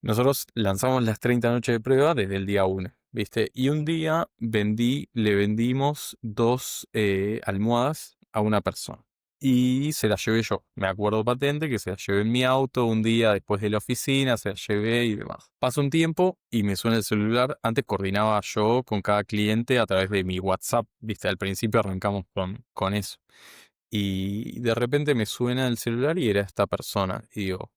Nosotros lanzamos las 30 noches de prueba desde el día uno, ¿viste? Y un día le vendimos dos almohadas a una persona. Y se las llevé yo. Me acuerdo patente que se las llevé en mi auto un día después de la oficina, se las llevé y demás. Pasa un tiempo y me suena el celular. Antes coordinaba yo con cada cliente a través de mi WhatsApp, ¿viste? Al principio arrancamos con eso. Y de repente me suena el celular y era esta persona. Y digo,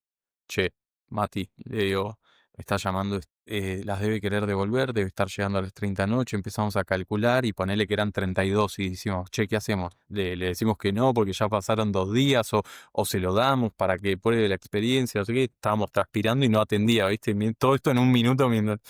che, Mati, le digo, me está llamando, las debe querer devolver, debe estar llegando a las 30 noches, empezamos a calcular y ponele que eran 32 y decimos, che, ¿qué hacemos? Le decimos que no porque ya pasaron 2 días o se lo damos para que pruebe la experiencia, no sé qué, estábamos transpirando y no atendía, ¿viste? Todo esto en un minuto mientras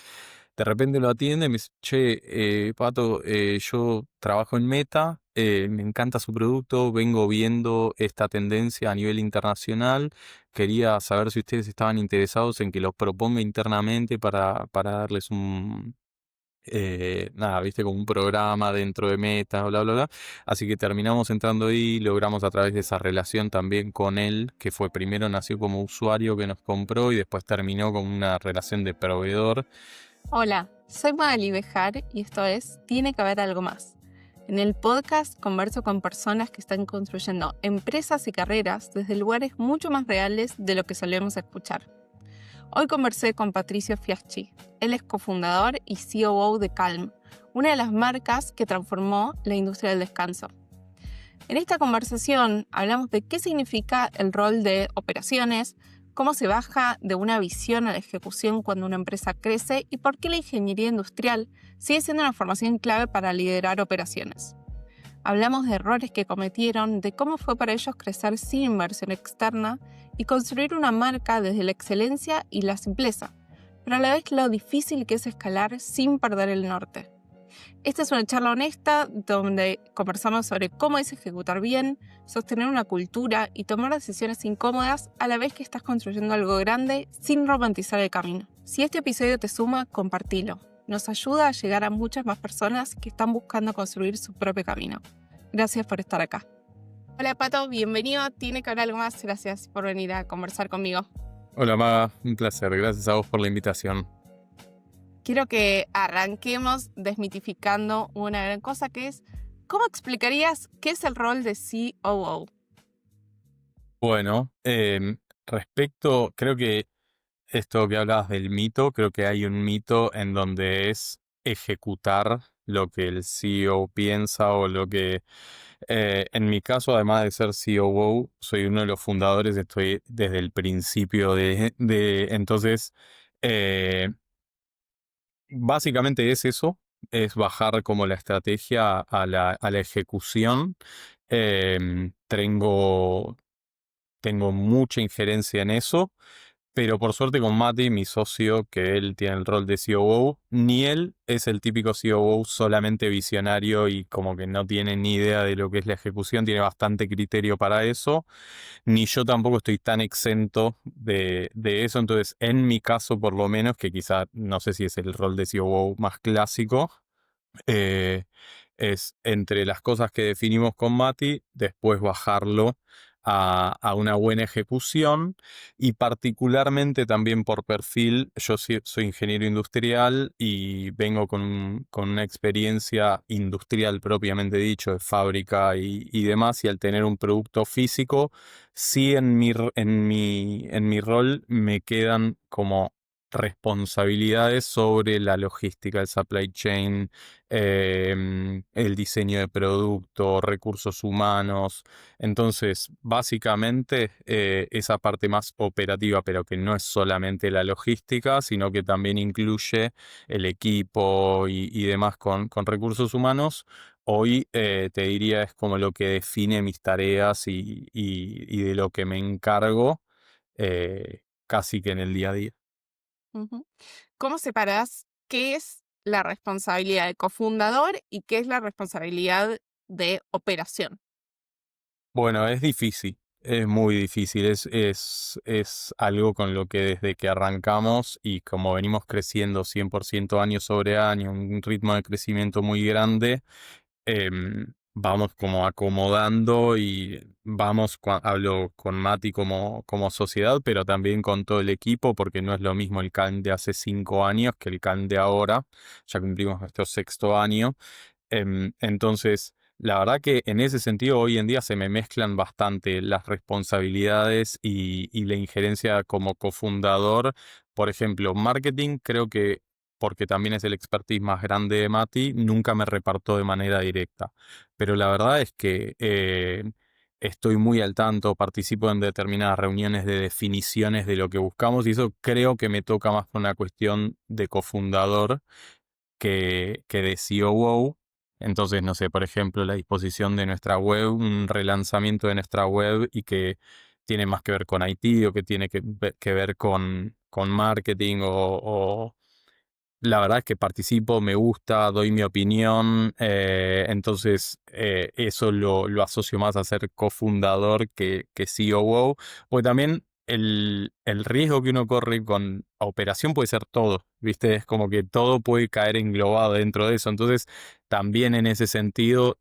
de repente lo atiende y me dice, che, Pato, yo trabajo en Meta, me encanta su producto, vengo viendo esta tendencia a nivel internacional. Quería saber si ustedes estaban interesados en que los proponga internamente para darles nada, viste, como un programa dentro de Meta, bla, bla, bla. Así que terminamos entrando ahí, logramos a través de esa relación también con él, que fue primero nació como usuario que nos compró y después terminó como una relación de proveedor. Hola, soy Magali Bejar y esto es Tiene que haber algo más. En el podcast converso con personas que están construyendo empresas y carreras desde lugares mucho más reales de lo que solemos escuchar. Hoy conversé con Patricio Fiaschi. Él es cofundador y COO de Calm, una de las marcas que transformó la industria del descanso. En esta conversación hablamos de qué significa el rol de operaciones, cómo se baja de una visión a la ejecución cuando una empresa crece y por qué la ingeniería industrial sigue siendo una formación clave para liderar operaciones. Hablamos de errores que cometieron, de cómo fue para ellos crecer sin inversión externa y construir una marca desde la excelencia y la simpleza, pero a la vez lo difícil que es escalar sin perder el norte. Esta es una charla honesta donde conversamos sobre cómo es ejecutar bien, sostener una cultura y tomar decisiones incómodas a la vez que estás construyendo algo grande sin romantizar el camino. Si este episodio te suma, compartilo. Nos ayuda a llegar a muchas más personas que están buscando construir su propio camino. Gracias por estar acá. Hola Pato, bienvenido. Tiene que haber algo más. Gracias por venir a conversar conmigo. Hola Maga, un placer, gracias a vos por la invitación. Quiero que arranquemos desmitificando una gran cosa que es, ¿cómo explicarías qué es el rol de COO? Bueno, creo que esto que hablabas del mito, creo que hay un mito en donde es ejecutar lo que el CEO piensa o lo que, en mi caso, además de ser COO, soy uno de los fundadores, estoy desde el principio entonces, eh, básicamente es eso, es bajar como la estrategia a la ejecución. Tengo mucha injerencia en eso, pero por suerte con Mati, mi socio, que él tiene el rol de COO, ni él es el típico COO solamente visionario y como que no tiene ni idea de lo que es la ejecución, tiene bastante criterio para eso, ni yo tampoco estoy tan exento de eso, entonces en mi caso por lo menos, que quizá no sé si es el rol de COO más clásico, eh, es entre las cosas que definimos con Mati, después bajarlo a una buena ejecución y particularmente también por perfil, yo soy ingeniero industrial y vengo con una experiencia industrial propiamente dicho, de fábrica y demás, y al tener un producto físico, sí en mi rol me quedan como responsabilidades sobre la logística, el supply chain, el diseño de producto, recursos humanos. Entonces, básicamente, esa parte más operativa, pero que no es solamente la logística, sino que también incluye el equipo y demás con recursos humanos. Hoy te diría es como lo que define mis tareas y de lo que me encargo casi que en el día a día. Ujú. ¿Cómo separás qué es la responsabilidad de cofundador y qué es la responsabilidad de operación? Bueno, es difícil, es muy difícil, es algo con lo que desde que arrancamos y como venimos creciendo 100% año sobre año, un ritmo de crecimiento muy grande, vamos como acomodando y vamos, hablo con Mati como sociedad, pero también con todo el equipo, porque no es lo mismo el Calm de hace 5 años que el Calm de ahora. Ya cumplimos nuestro sexto año. Entonces, la verdad que en ese sentido hoy en día se me mezclan bastante las responsabilidades y la injerencia como cofundador. Por ejemplo, marketing, creo que porque también es el expertise más grande de Mati, nunca me reparto de manera directa. Pero la verdad es que estoy muy al tanto, participo en determinadas reuniones de definiciones de lo que buscamos y eso creo que me toca más por una cuestión de cofundador que de COO. Entonces, no sé, por ejemplo, la disposición de nuestra web, un relanzamiento de nuestra web y que tiene más que ver con IT o que tiene que ver con marketing o la verdad es que participo, me gusta, doy mi opinión, entonces eso lo asocio más a ser cofundador que COO, porque también el riesgo que uno corre con operación puede ser todo, ¿viste? Es como que todo puede caer englobado dentro de eso, entonces también en ese sentido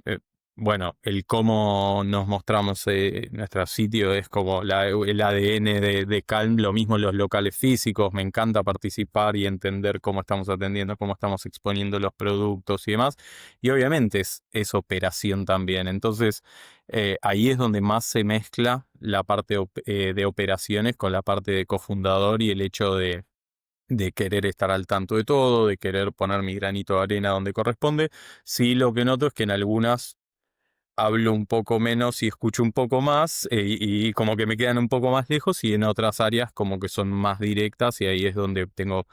eh, bueno, el cómo nos mostramos nuestro sitio es como el ADN de Calm, lo mismo los locales físicos, me encanta participar y entender cómo estamos atendiendo, cómo estamos exponiendo los productos y demás. Y obviamente es operación también. Entonces, ahí es donde más se mezcla la parte de operaciones con la parte de cofundador y el hecho de querer estar al tanto de todo, de querer poner mi granito de arena donde corresponde. Sí, lo que noto es que en algunas hablo un poco menos y escucho un poco más y como que me quedan un poco más lejos y en otras áreas como que son más directas y ahí es donde tengo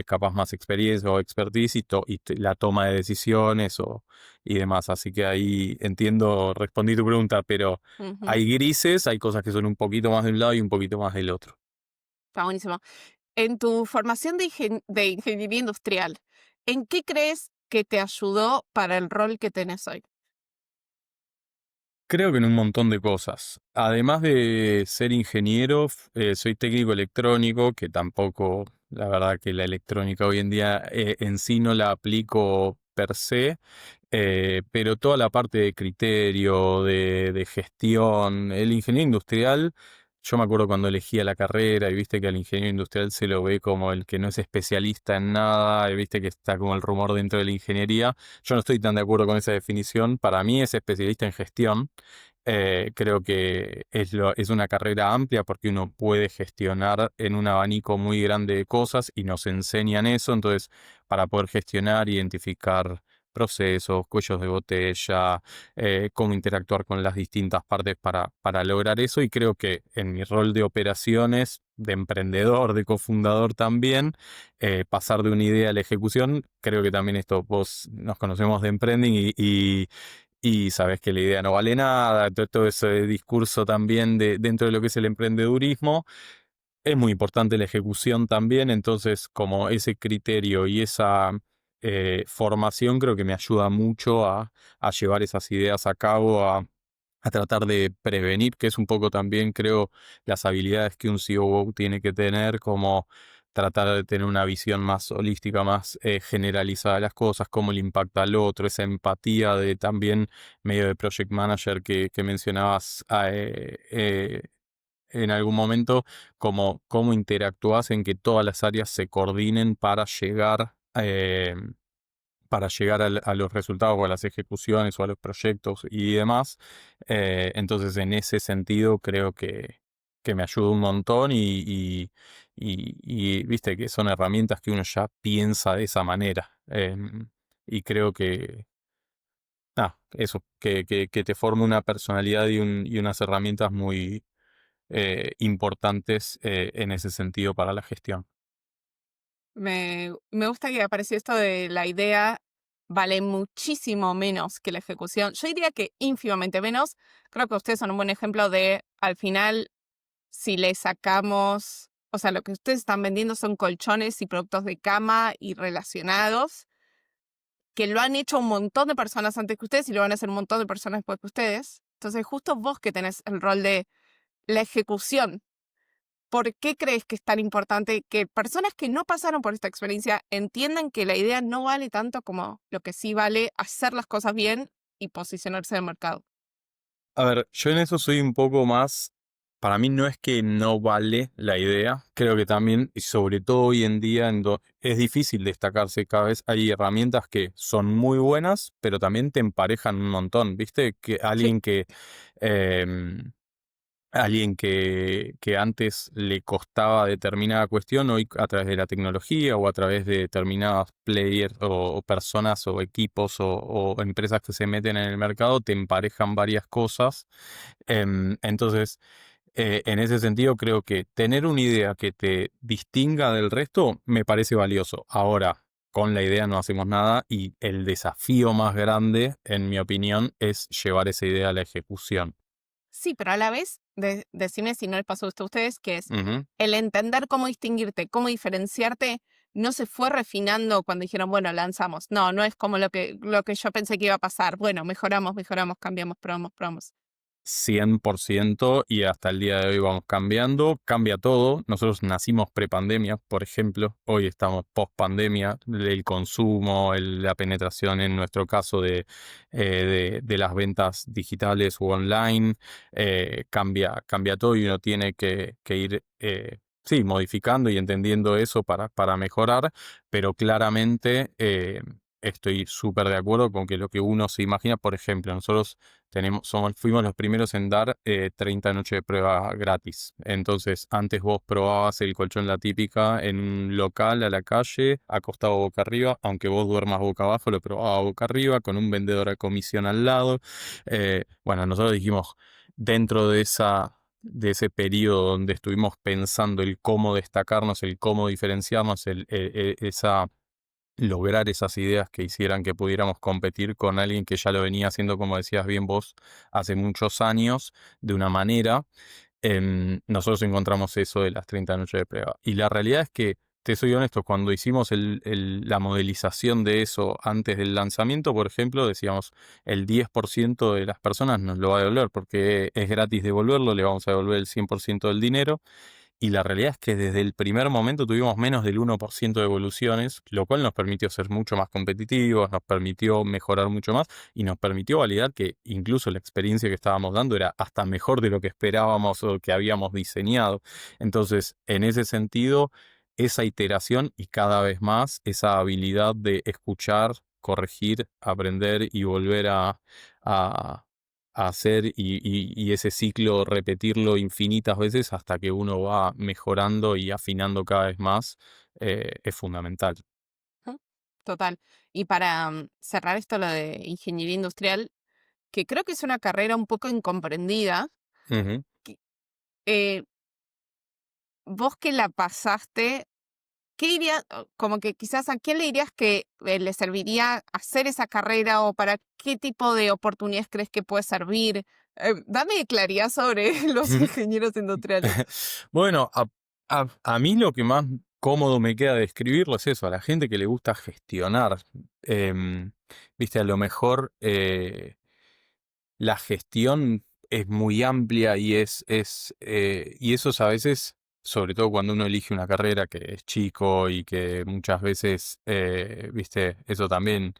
capaz más experiencia o expertise y la toma de decisiones y demás. Así que ahí entiendo, respondí tu pregunta, pero Ujú. hay grises, hay cosas que son un poquito más de un lado y un poquito más del otro. Está buenísimo. En tu formación de ingeniería industrial, ¿en qué crees que te ayudó para el rol que tenés hoy? Creo que en un montón de cosas. Además de ser ingeniero, soy técnico electrónico, que tampoco, la verdad que la electrónica hoy en día en sí no la aplico per se, pero toda la parte de criterio, de gestión, el ingeniero industrial, yo me acuerdo cuando elegía la carrera y viste que al ingeniero industrial se lo ve como el que no es especialista en nada, y viste que está como el rumor dentro de la ingeniería. Yo no estoy tan de acuerdo con esa definición. Para mí es especialista en gestión. Creo que es una carrera amplia porque uno puede gestionar en un abanico muy grande de cosas y nos enseñan eso. Entonces, para poder gestionar, identificar procesos, cuellos de botella, cómo interactuar con las distintas partes para lograr eso. Y creo que en mi rol de operaciones, de emprendedor, de cofundador también, pasar de una idea a la ejecución, creo que también esto, vos nos conocemos de emprending y sabes que la idea no vale nada, todo ese discurso también dentro de lo que es el emprendedurismo. Es muy importante la ejecución también, entonces como ese criterio y esa formación creo que me ayuda mucho a llevar esas ideas a cabo, a tratar de prevenir, que es un poco también creo las habilidades que un COO tiene que tener, como tratar de tener una visión más holística, más generalizada de las cosas, cómo le impacta al otro, esa empatía de también medio de project manager que mencionabas en algún momento, como cómo interactúas en que todas las áreas se coordinen para llegar a los resultados o a las ejecuciones o a los proyectos y demás. Entonces, en ese sentido, creo que me ayuda un montón y viste que son herramientas que uno ya piensa de esa manera. Y creo que, eso, que te forma una personalidad y unas herramientas muy importantes en ese sentido para la gestión. Me gusta que apareció esto de la idea vale muchísimo menos que la ejecución. Yo diría que ínfimamente menos. Creo que ustedes son un buen ejemplo de, al final, si le sacamos, o sea, lo que ustedes están vendiendo son colchones y productos de cama y relacionados, que lo han hecho un montón de personas antes que ustedes y lo van a hacer un montón de personas después que ustedes. Entonces, justo vos que tenés el rol de la ejecución, ¿por qué crees que es tan importante que personas que no pasaron por esta experiencia entiendan que la idea no vale tanto como lo que sí vale hacer las cosas bien y posicionarse en el mercado. A ver, yo en eso soy un poco más. Para mí no es que no vale la idea. Creo que también, y sobre todo hoy en día, es difícil destacarse cada vez. Hay herramientas que son muy buenas, pero también te emparejan un montón. ¿Viste? Que Sí, em, alguien que antes le costaba determinada cuestión, hoy a través de la tecnología o a través de determinados players o personas o equipos o empresas que se meten en el mercado, te emparejan varias cosas. Entonces, en ese sentido, creo que tener una idea que te distinga del resto me parece valioso. Ahora, con la idea no hacemos nada y el desafío más grande, en mi opinión, es llevar esa idea a la ejecución. sí, pero a la vez, decime si no les pasó esto a ustedes, que es Ujú. el entender cómo distinguirte, cómo diferenciarte, no se fue refinando cuando dijeron, bueno, lanzamos. No, no es como lo que yo pensé que iba a pasar. Bueno, mejoramos, mejoramos, cambiamos, probamos, probamos. 100% y hasta el día de hoy vamos cambiando, cambia todo. Nosotros nacimos prepandemia, por ejemplo, hoy estamos post pandemia, el consumo, la penetración en nuestro caso de las ventas digitales u online, cambia todo y uno tiene que ir, sí, modificando y entendiendo eso para mejorar, pero claramente estoy súper de acuerdo con que lo que uno se imagina, por ejemplo, nosotros fuimos los primeros en dar 30 noches de prueba gratis. Entonces, antes vos probabas el colchón La Típica en un local a la calle, acostado boca arriba, aunque vos duermas boca abajo, lo probabas boca arriba, con un vendedor a comisión al lado. Bueno, nosotros dijimos, dentro de ese periodo donde estuvimos pensando el cómo destacarnos, el cómo diferenciarnos, esa lograr esas ideas que hicieran que pudiéramos competir con alguien que ya lo venía haciendo, como decías bien vos, hace muchos años, de una manera. Nosotros encontramos eso de las 30 noches de prueba. Y la realidad es que, te soy honesto, cuando hicimos la modelización de eso antes del lanzamiento, por ejemplo, decíamos, el 10% de las personas nos lo va a devolver porque es gratis devolverlo, le vamos a devolver el 100% del dinero. Y la realidad es que desde el primer momento tuvimos menos del 1% de evoluciones, lo cual nos permitió ser mucho más competitivos, nos permitió mejorar mucho más y nos permitió validar que incluso la experiencia que estábamos dando era hasta mejor de lo que esperábamos o que habíamos diseñado. Entonces, en ese sentido, esa iteración y cada vez más esa habilidad de escuchar, corregir, aprender y volver a hacer y ese ciclo repetirlo infinitas veces hasta que uno va mejorando y afinando cada vez más, es fundamental. Ujú. Total. Y para cerrar esto, lo de ingeniería industrial, que creo que es una carrera un poco incomprendida, Ujú. que, eh, vos que la pasaste, ¿qué dirías, como que quizás a quién le dirías que le serviría hacer esa carrera o para qué tipo de oportunidades crees que puede servir? Dame claridad sobre los ingenieros industriales. Bueno, a mí lo que más cómodo me queda describirlo es eso, a la gente que le gusta gestionar. Em, Viste, a lo mejor la gestión es muy amplia y eso es a veces, sobre todo cuando uno elige una carrera que es chico y que muchas veces, viste, eso también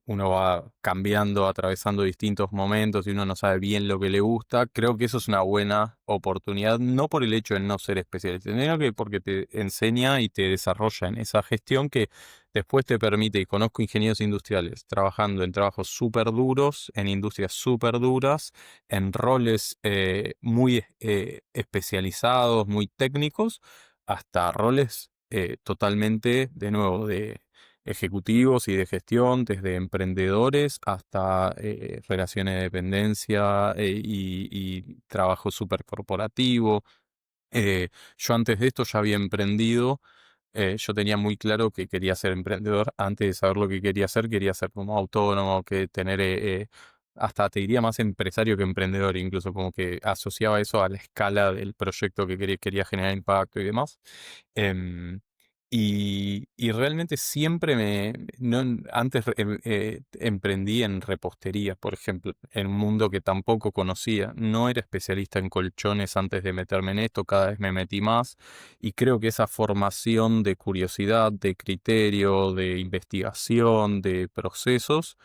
uno va cambiando, atravesando distintos momentos y uno no sabe bien lo que le gusta. Creo que eso es una buena oportunidad, no por el hecho de no ser especialista, sino que porque te enseña y te desarrolla en esa gestión que después te permite, y conozco ingenieros industriales trabajando en trabajos súper duros, en industrias súper duras, en roles muy especializados, muy técnicos, hasta roles totalmente, de nuevo, de ejecutivos y de gestión, desde emprendedores hasta relaciones de dependencia y trabajo súper corporativo. Yo antes de esto ya había emprendido, yo tenía muy claro que quería ser emprendedor. Antes de saber lo que quería ser como autónomo, que tener, hasta te diría más empresario que emprendedor, incluso como que asociaba eso a la escala del proyecto que quería generar impacto y demás. Em, y realmente siempre antes emprendí en repostería, por ejemplo, en un mundo que tampoco conocía. No era especialista en colchones antes de meterme en esto, cada vez me metí más y creo que esa formación de curiosidad, de criterio, de investigación, de procesos,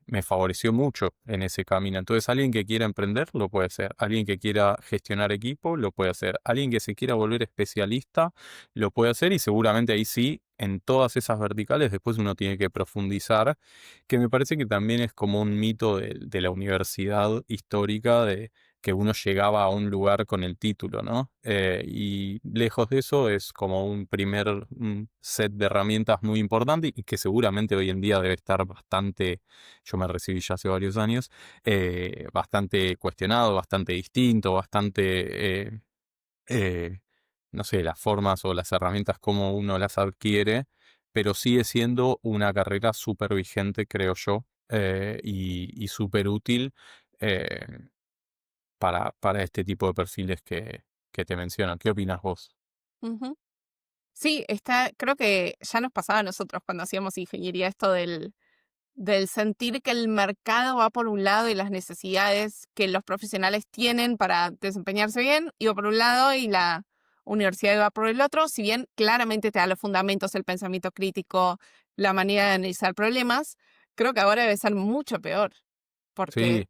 me favoreció mucho en ese camino. Entonces, alguien que quiera emprender lo puede hacer, alguien que quiera gestionar equipo lo puede hacer, alguien que se quiera volver especialista lo puede hacer y seguramente ahí sí, en todas esas verticales después uno tiene que profundizar, que me parece que también es como un mito de la universidad histórica de que uno llegaba a un lugar con el título, ¿no? Y lejos de eso es como un primer set de herramientas muy importante y que seguramente hoy en día debe estar bastante, yo me recibí ya hace varios años, bastante cuestionado, bastante distinto, bastante, eh, no sé, las formas o las herramientas como uno las adquiere, pero sigue siendo una carrera súper vigente, creo yo, y súper útil. eh, para este tipo de perfiles que te menciono. ¿Qué opinas vos? Ujú. Sí, creo que ya nos pasaba a nosotros cuando hacíamos ingeniería esto del sentir que el mercado va por un lado y las necesidades que los profesionales tienen para desempeñarse bien, iba por un lado y la universidad va por el otro, si bien claramente te da los fundamentos, el pensamiento crítico, la manera de analizar problemas, creo que ahora debe ser mucho peor, porque Sí,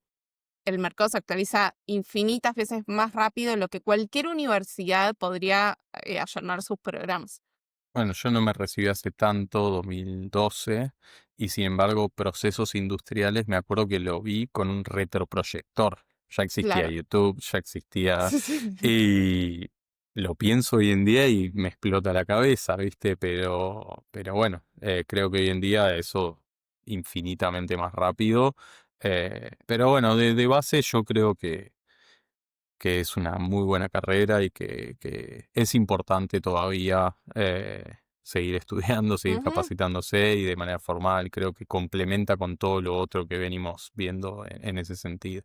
el mercado se actualiza infinitas veces más rápido de lo que cualquier universidad podría ayornar sus programas. bueno, yo no me recibí hace tanto, 2012, y sin embargo, procesos industriales, me acuerdo que lo vi con un retroproyector. Ya existía Claro. YouTube, ya existía, Sí, sí. y lo pienso hoy en día y me explota la cabeza, ¿viste? Pero bueno, creo que hoy en día eso infinitamente más rápido. Pero bueno, de base yo creo que es una muy buena carrera y que es importante todavía seguir estudiando, seguir Ujú, capacitándose y de manera formal creo que complementa con todo lo otro que venimos viendo en ese sentido.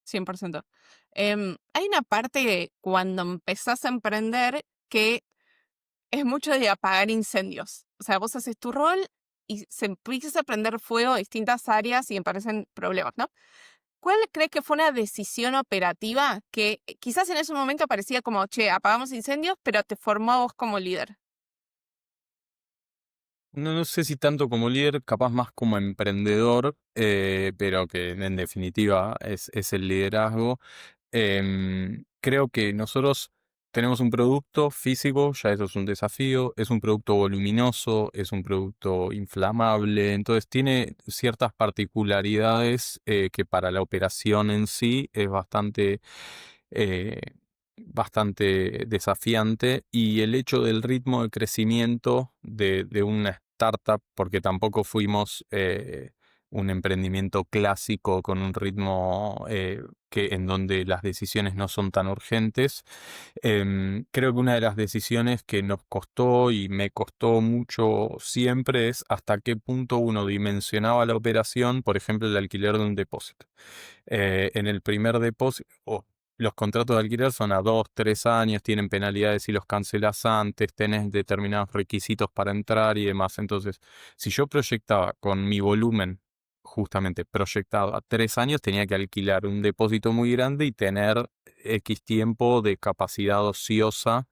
100%. Hay una parte cuando empezás a emprender que es mucho de apagar incendios. O sea, vos haces tu rol y se empieza a prender fuego a distintas áreas y aparecen problemas, ¿no? ¿Cuál crees que fue una decisión operativa que quizás en ese momento parecía como, che, apagamos incendios, pero te formó a vos como líder? No sé si tanto como líder, capaz más como emprendedor, pero que en definitiva es el liderazgo. Creo que nosotros tenemos un producto físico, ya eso es un desafío, es un producto voluminoso, es un producto inflamable, entonces tiene ciertas particularidades que para la operación en sí es eh, bastante desafiante y el hecho del ritmo de crecimiento de una startup, porque tampoco fuimos un emprendimiento clásico con un ritmo en donde las decisiones no son tan urgentes. Creo que una de las decisiones que nos costó y me costó mucho siempre es hasta qué punto uno dimensionaba la operación, por ejemplo, el alquiler de un depósito. En el primer depósito, los contratos de alquiler son a 2, 3 años, tienen penalidades si los cancelas antes, tenés determinados requisitos para entrar y demás. Entonces, si yo proyectaba con mi volumen, justamente proyectado a 3 años, tenía que alquilar un depósito muy grande y tener X tiempo de capacidad ociosa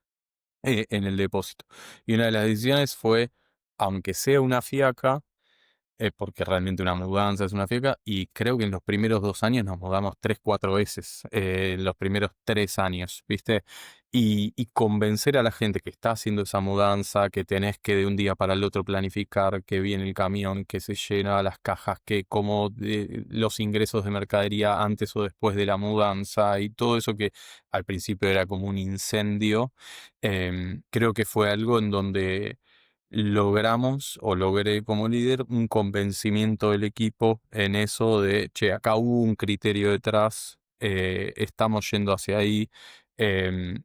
en el depósito. Y una de las decisiones fue, aunque sea una fiaca, porque realmente una mudanza es una fiaca, y creo que en los primeros 2 años nos mudamos 3, 4 veces, en los primeros 3 años, ¿viste? Y convencer a la gente que está haciendo esa mudanza, que tenés que de un día para el otro planificar, que viene el camión, que se llena las cajas, que como los ingresos de mercadería antes o después de la mudanza, y todo eso que al principio era como un incendio, creo que fue algo en donde logramos o logré como líder un convencimiento del equipo en eso de, che, acá hubo un criterio detrás, estamos yendo hacia ahí.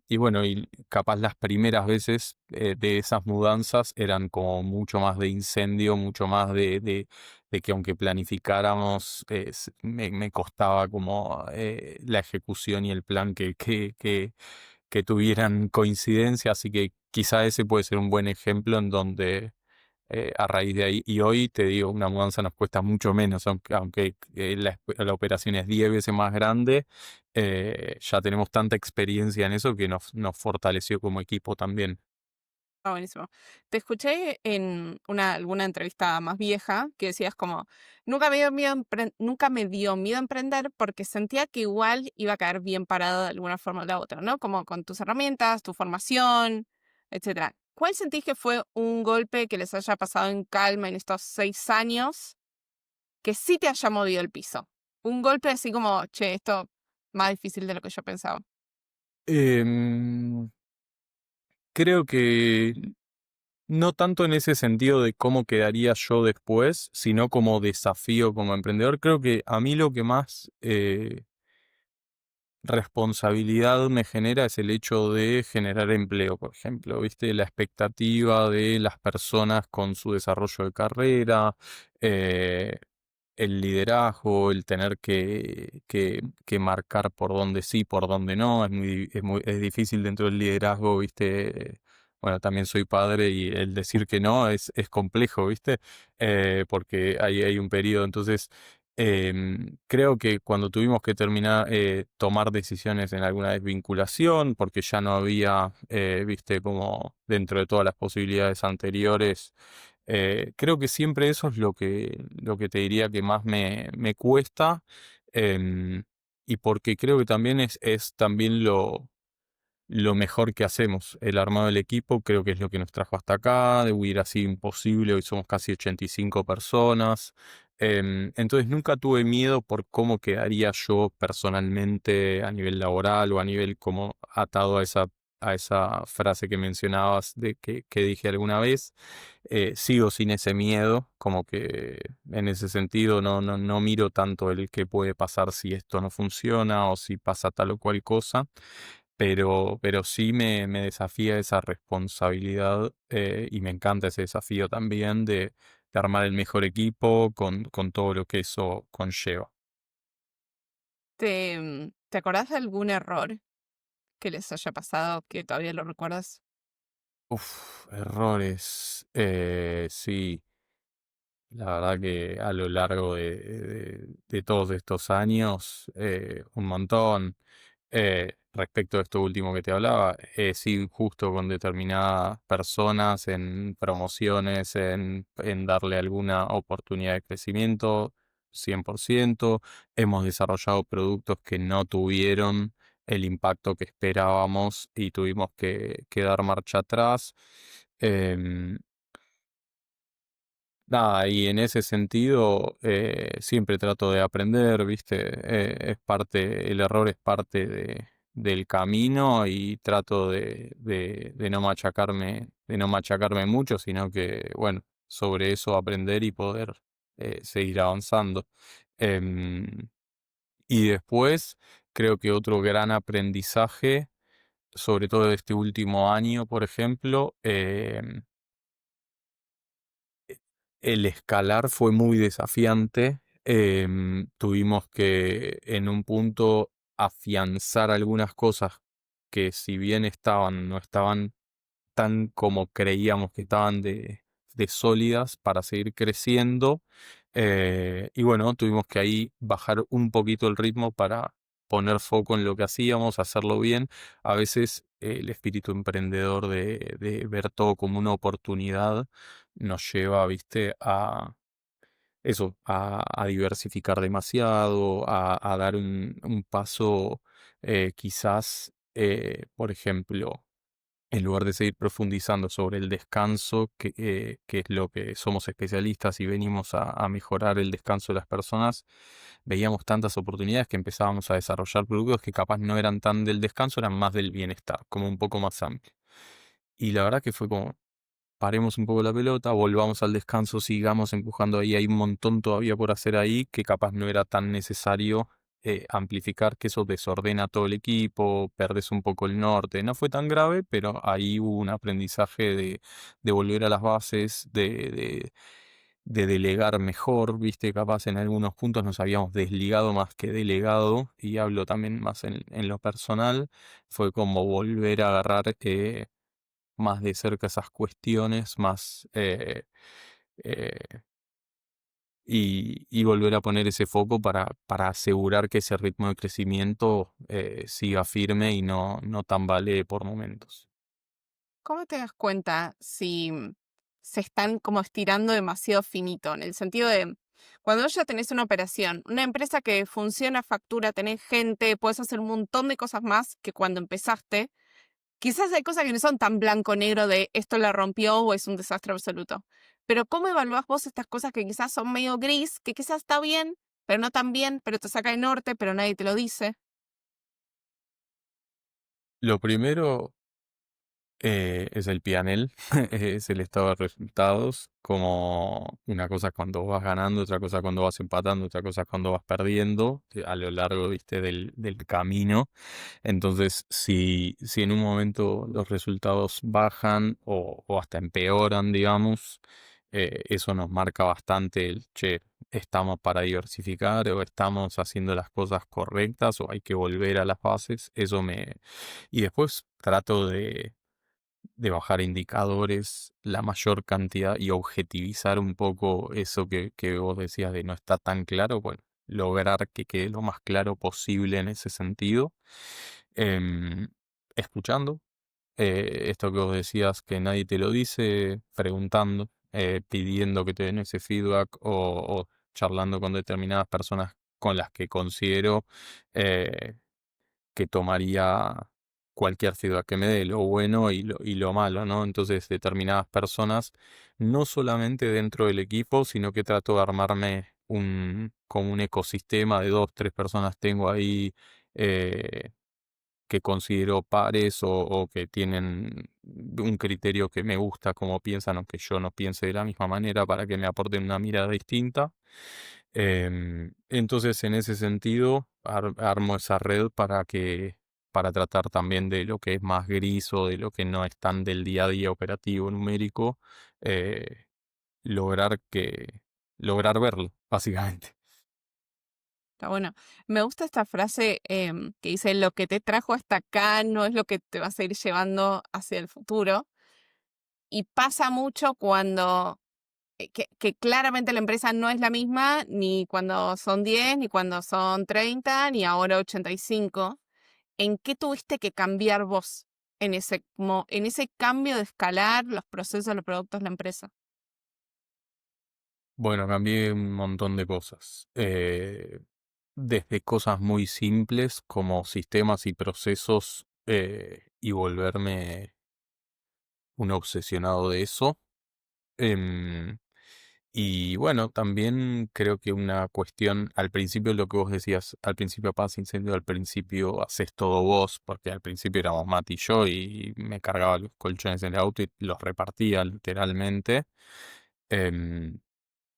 Y bueno, y capaz las primeras veces de esas mudanzas eran como mucho más de incendio, mucho más de que aunque planificáramos, me costaba como la ejecución y el plan que tuvieran coincidencia, así que quizá ese puede ser un buen ejemplo en donde a raíz de ahí, y hoy te digo, una mudanza nos cuesta mucho menos, aunque la operación es 10 veces más grande, ya tenemos tanta experiencia en eso que nos fortaleció como equipo también. Ah, buenísimo. Te escuché en alguna entrevista más vieja que decías como, nunca me dio miedo emprender porque sentía que igual iba a caer bien parado de alguna forma o la otra, ¿no? Como con tus herramientas, tu formación, etcétera. ¿Cuál sentís que fue un golpe que les haya pasado en calma en estos 6 años que sí te haya movido el piso? Un golpe así como, che, esto más difícil de lo que yo pensaba. Em, Creo que no tanto en ese sentido de cómo quedaría yo después, sino como desafío como emprendedor. Creo que a mí lo que más responsabilidad me genera es el hecho de generar empleo, por ejemplo, ¿viste? La expectativa de las personas con su desarrollo de carrera, eh, el liderazgo, el tener que marcar por dónde sí, por dónde no, es difícil dentro del liderazgo, ¿viste? Bueno, también soy padre y el decir que no es complejo, ¿viste? Porque hay un periodo, entonces creo que cuando tuvimos que tomar decisiones en alguna desvinculación, porque ya no había, viste, como dentro de todas las posibilidades anteriores, creo que siempre eso es lo que te diría que más me cuesta, em, y porque creo que también es también lo mejor que hacemos. El armado del equipo creo que es lo que nos trajo hasta acá, hubiera sido imposible, hoy somos casi 85 personas. Entonces nunca tuve miedo por cómo quedaría yo personalmente a nivel laboral o a nivel como atado a esa frase que mencionabas que dije alguna vez. Sigo sin ese miedo, como que en ese sentido no miro tanto el qué puede pasar si esto no funciona o si pasa tal o cual cosa, pero sí me desafía esa responsabilidad, y me encanta ese desafío también de armar el mejor equipo con todo lo que eso conlleva. ¿Te acordás de algún error que les haya pasado que todavía lo recuerdas? Uf, errores. Sí, la verdad que a lo largo de todos estos años, un montón. Respecto a esto último que te hablaba, sí, justo con determinadas personas en promociones, en darle alguna oportunidad de crecimiento, 100%. Hemos desarrollado productos que no tuvieron el impacto que esperábamos y tuvimos que dar marcha atrás. Em, Nada, y en ese sentido siempre trato de aprender, ¿viste? El error es parte del camino y trato de no machacarme mucho, sino que, bueno, sobre eso aprender y poder seguir avanzando. Em, y después creo que otro gran aprendizaje, sobre todo de este último año, por ejemplo, el escalar fue muy desafiante. Tuvimos que en un punto afianzar algunas cosas que si bien no estaban tan como creíamos que estaban de sólidas para seguir creciendo. Y bueno, tuvimos que ahí bajar un poquito el ritmo para poner foco en lo que hacíamos, hacerlo bien. A veces el espíritu emprendedor de ver todo como una oportunidad nos lleva, viste, a eso, a diversificar demasiado, a dar un paso, quizás, por ejemplo, en lugar de seguir profundizando sobre el descanso, que es lo que somos especialistas y venimos a mejorar el descanso de las personas, veíamos tantas oportunidades que empezábamos a desarrollar productos que capaz no eran tan del descanso, eran más del bienestar, como un poco más amplio. Y la verdad que fue como, paremos un poco la pelota, volvamos al descanso, sigamos empujando ahí, hay un montón todavía por hacer ahí que capaz no era tan necesario amplificar, que eso desordena todo el equipo, perdes un poco el norte. No fue tan grave, pero ahí hubo un aprendizaje de volver a las bases, de delegar mejor, viste, capaz en algunos puntos nos habíamos desligado más que delegado, y hablo también más en lo personal, fue como volver a agarrar más de cerca esas cuestiones, más eh, y volver a poner ese foco para asegurar que ese ritmo de crecimiento siga firme y no tambalee por momentos. ¿Cómo te das cuenta si se están como estirando demasiado finito? En el sentido de, cuando ya tenés una operación, una empresa que funciona, factura, tenés gente, puedes hacer un montón de cosas más que cuando empezaste. Quizás hay cosas que no son tan blanco-negro de esto la rompió o es un desastre absoluto. Pero ¿cómo evaluás vos estas cosas que quizás son medio gris, que quizás está bien, pero no tan bien, pero te saca de norte, pero nadie te lo dice? Lo primero es el PNL, es el estado de resultados, como una cosa es cuando vas ganando, otra cosa es cuando vas empatando, otra cosa es cuando vas perdiendo a lo largo, viste, del camino. Entonces, si en un momento los resultados bajan o hasta empeoran, digamos, eso nos marca bastante el, che, estamos para diversificar o estamos haciendo las cosas correctas o hay que volver a las bases. Y después trato de bajar indicadores, la mayor cantidad y objetivizar un poco eso que vos decías de no está tan claro, bueno, lograr que quede lo más claro posible en ese sentido. Em, Escuchando, esto que vos decías que nadie te lo dice, preguntando, pidiendo que te den ese feedback o charlando con determinadas personas con las que considero eh, que tomaría cualquier feedback que me dé, lo bueno y lo malo, ¿no? Entonces, determinadas personas, no solamente dentro del equipo, sino que trato de armarme como un ecosistema de dos, tres personas tengo ahí eh, que considero pares o que tienen un criterio que me gusta, como piensan, aunque yo no piense de la misma manera, para que me aporten una mirada distinta. Entonces, en ese sentido, armo esa red para tratar también de lo que es más gris o de lo que no es tan del día a día operativo numérico, eh, lograr lograr verlo, básicamente. Está bueno. Me gusta esta frase que dice, lo que te trajo hasta acá no es lo que te vas a ir llevando hacia el futuro. Y pasa mucho cuando, que claramente la empresa no es la misma, ni cuando son 10 ni cuando son 30 ni ahora 85. ¿En qué tuviste que cambiar vos en ese, como, en ese cambio de escalar los procesos, los productos, la empresa? Bueno, cambié un montón de cosas. Desde cosas muy simples como sistemas y procesos y volverme un obsesionado de eso. Em, y bueno, también creo que una cuestión, al principio lo que vos decías, al principio apagas incendio, al principio haces todo vos, porque al principio éramos Mati y yo y me cargaba los colchones en el auto y los repartía literalmente. Em,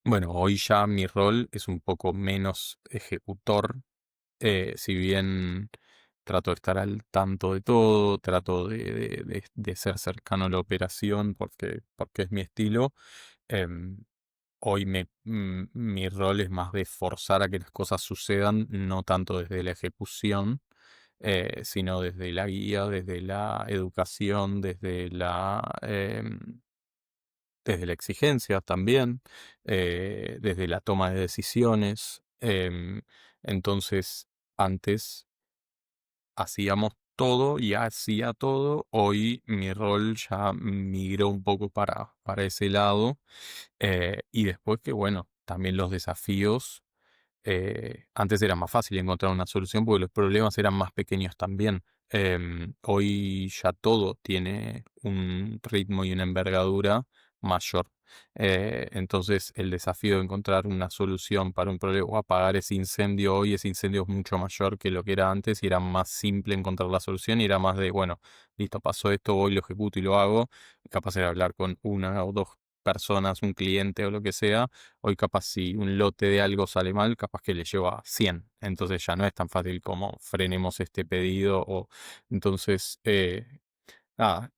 bueno, hoy ya mi rol es un poco menos ejecutor, si bien trato de estar al tanto de todo, trato de ser cercano a la operación porque es mi estilo. em, Hoy mi rol es más de forzar a que las cosas sucedan, no tanto desde la ejecución, sino desde la guía, desde la educación, desde la exigencia también, desde la toma de decisiones. Entonces, antes hacíamos todo y hacía todo, hoy mi rol ya migró un poco para ese lado. Y después que, bueno, también los desafíos. Antes era más fácil encontrar una solución porque los problemas eran más pequeños también. Hoy ya todo tiene un ritmo y una envergadura mayor. Entonces el desafío de encontrar una solución para un problema o apagar ese incendio hoy, ese incendio es mucho mayor que lo que era antes y era más simple encontrar la solución y era más de, bueno, listo, pasó esto, voy, lo ejecuto y lo hago. Capaz de hablar con una o dos personas, un cliente o lo que sea. Hoy capaz si un lote de algo sale mal, capaz que le lleva 100. Entonces ya no es tan fácil como frenemos este pedido o entonces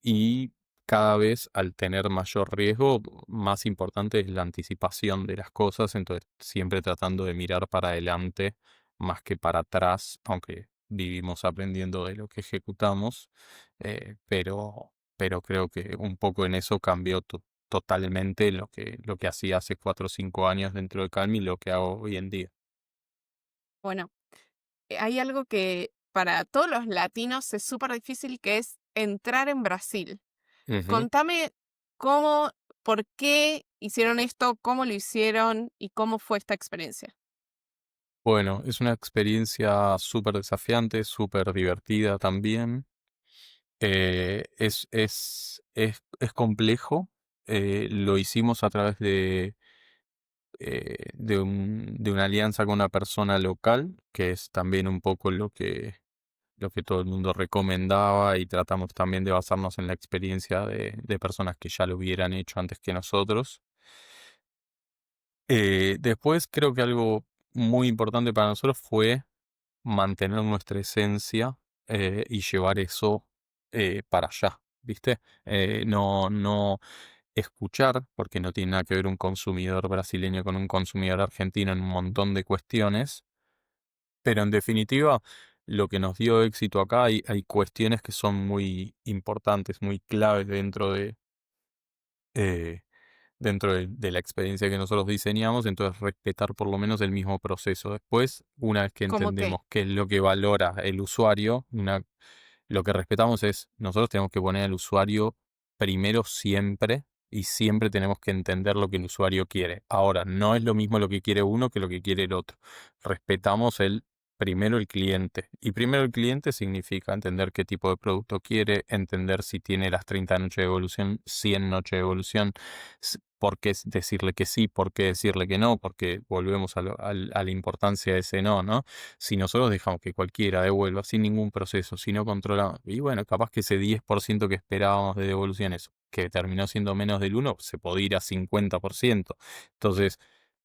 y cada vez al tener mayor riesgo, más importante es la anticipación de las cosas, entonces siempre tratando de mirar para adelante más que para atrás, aunque vivimos aprendiendo de lo que ejecutamos, pero creo que un poco en eso cambió totalmente lo que hacía hace 4 o 5 años dentro de Calmi y lo que hago hoy en día. Bueno, hay algo que para todos los latinos es súper difícil, que es entrar en Brasil. Ujú. Contame cómo, por qué hicieron esto, cómo lo hicieron y cómo fue esta experiencia. Bueno, es una experiencia súper desafiante, súper divertida también. Es complejo. Lo hicimos a través de una alianza con una persona local, que es también un poco lo que todo el mundo recomendaba y tratamos también de basarnos en la experiencia de personas que ya lo hubieran hecho antes que nosotros. Después creo que algo muy importante para nosotros fue mantener nuestra esencia y llevar eso para allá, ¿viste? No escuchar, porque no tiene nada que ver un consumidor brasileño con un consumidor argentino en un montón de cuestiones, pero en definitiva, lo que nos dio éxito acá, hay cuestiones que son muy importantes, muy claves eh, dentro de la experiencia que nosotros diseñamos, entonces respetar por lo menos el mismo proceso. Después, una vez que ¿Cómo entendemos qué? qué es lo que valora el usuario, lo que respetamos es, nosotros tenemos que poner al usuario primero siempre y siempre tenemos que entender lo que el usuario quiere. Ahora, no es lo mismo lo que quiere uno que lo que quiere el otro. Respetamos primero el cliente. Y primero el cliente significa entender qué tipo de producto quiere, entender si tiene las 30 noches de evolución, 100 noches de evolución, por qué decirle que sí, por qué decirle que no, porque volvemos a la importancia de ese no, ¿no? Si nosotros dejamos que cualquiera devuelva sin ningún proceso, si no controlamos, y bueno, capaz que ese 10% que esperábamos de devoluciones, que terminó siendo menos del 1, se podía ir a 50%. Entonces,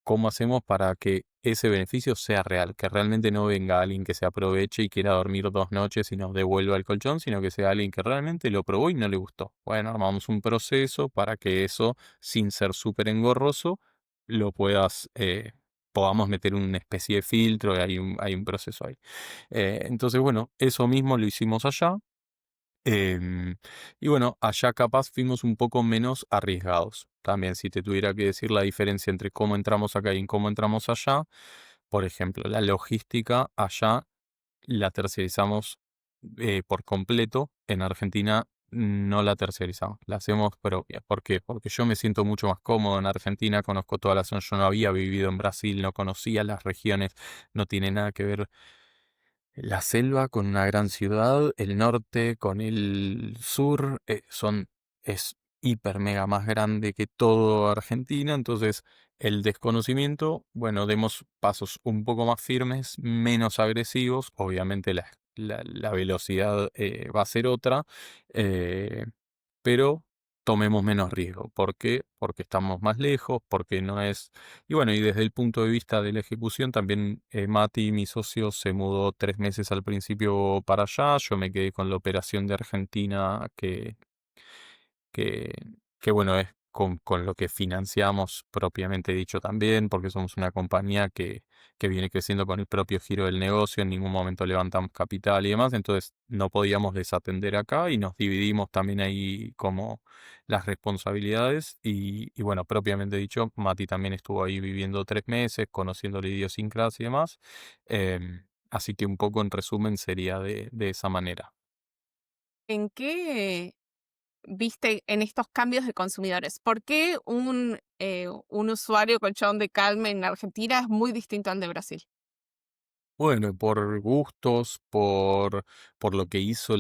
¿cómo hacemos para que ese beneficio sea real? Que realmente no venga alguien que se aproveche y quiera dormir 2 noches y nos devuelva el colchón, sino que sea alguien que realmente lo probó y no le gustó. Bueno, armamos un proceso para que eso, sin ser súper engorroso, lo podamos meter una especie de filtro y hay un proceso ahí. Entonces, bueno, eso mismo lo hicimos allá. em, y bueno, allá capaz fuimos un poco menos arriesgados. También, si te tuviera que decir la diferencia entre cómo entramos acá y cómo entramos allá, por ejemplo, la logística allá la terciarizamos por completo. En Argentina no la terciarizamos, la hacemos propia. ¿Por qué? Porque yo me siento mucho más cómodo en Argentina, conozco toda la zona, yo no había vivido en Brasil, no conocía las regiones, no tiene nada que ver la selva con una gran ciudad, el norte con el sur, es hiper mega más grande que todo Argentina, entonces el desconocimiento, bueno, demos pasos un poco más firmes, menos agresivos, obviamente la velocidad va a ser otra, eh, pero tomemos menos riesgo. ¿Por qué? Porque estamos más lejos, porque no es... Y bueno, y desde el punto de vista de la ejecución, también Mati, mi socio, se mudó 3 meses al principio para allá. Yo me quedé con la operación de Argentina que, que bueno, es con lo que financiamos propiamente dicho también, porque somos una compañía que viene creciendo con el propio giro del negocio, en ningún momento levantamos capital y demás, entonces no podíamos desatender acá y nos dividimos también ahí como las responsabilidades y bueno, propiamente dicho, Mati también estuvo ahí viviendo 3 meses, conociendo la idiosincrasia y demás, así que un poco en resumen sería de esa manera. ¿En qué viste en estos cambios de consumidores? ¿Por qué un usuario colchón de Calme en Argentina es muy distinto al de Brasil? Bueno, por gustos, por lo que hizo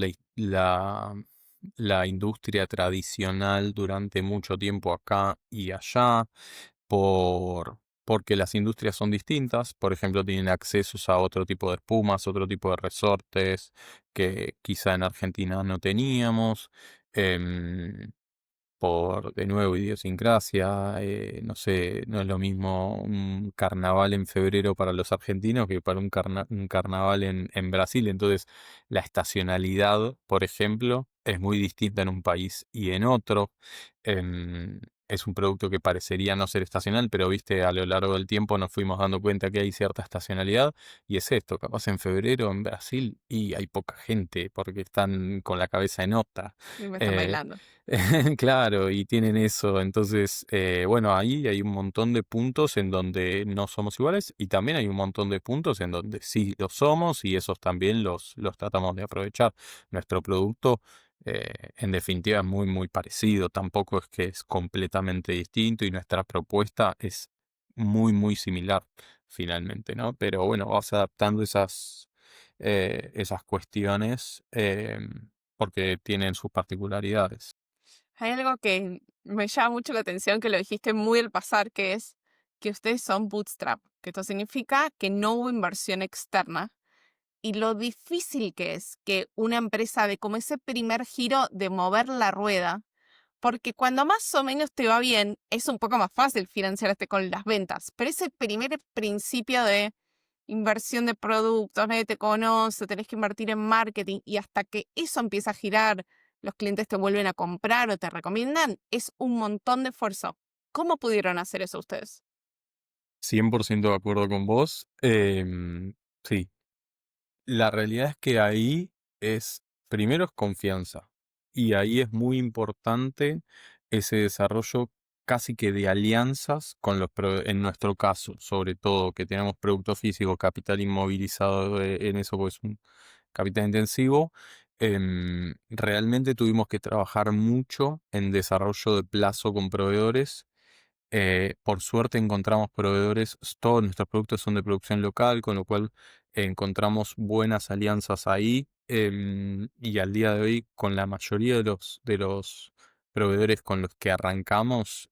la industria tradicional durante mucho tiempo acá y allá, porque las industrias son distintas, por ejemplo, tienen accesos a otro tipo de espumas, otro tipo de resortes que quizá en Argentina no teníamos. em, de nuevo, idiosincrasia, no sé, no es lo mismo un carnaval en febrero para los argentinos que para un carnaval en Brasil. Entonces, la estacionalidad, por ejemplo, es muy distinta en un país y en otro. Es un producto que parecería no ser estacional, pero viste, a lo largo del tiempo nos fuimos dando cuenta que hay cierta estacionalidad y es esto, capaz en febrero en Brasil y hay poca gente porque están con la cabeza en otra. Y me están Eh, bailando. Claro, y tienen eso. Entonces, bueno, ahí hay un montón de puntos en donde no somos iguales y también hay un montón de puntos en donde sí lo somos y esos también los tratamos de aprovechar. Nuestro producto En definitiva es muy, muy parecido, tampoco es que es completamente distinto y nuestra propuesta es muy, muy similar finalmente, ¿no? Pero bueno, vas adaptando esas cuestiones porque tienen sus particularidades. Hay algo que me llama mucho la atención, que lo dijiste muy al pasar, que es que ustedes son bootstrap, que esto significa que no hubo inversión externa y lo difícil que es que una empresa de como ese primer giro de mover la rueda, porque cuando más o menos te va bien, es un poco más fácil financiarte con las ventas, pero ese primer principio de inversión de productos, nadie te conoce, tenés que invertir en marketing y hasta que eso empieza a girar, los clientes te vuelven a comprar o te recomiendan, es un montón de esfuerzo. ¿Cómo pudieron hacer eso ustedes? 100% de acuerdo con vos. Sí, la realidad es que ahí primero es confianza y ahí es muy importante ese desarrollo casi que de alianzas con en nuestro caso, sobre todo que tenemos producto físico, capital inmovilizado en eso, pues es un capital intensivo. Realmente tuvimos que trabajar mucho en desarrollo de plazo con proveedores. Por suerte encontramos proveedores, todos nuestros productos son de producción local, con lo cual encontramos buenas alianzas ahí. Y al día de hoy, con la mayoría de los proveedores con los que arrancamos,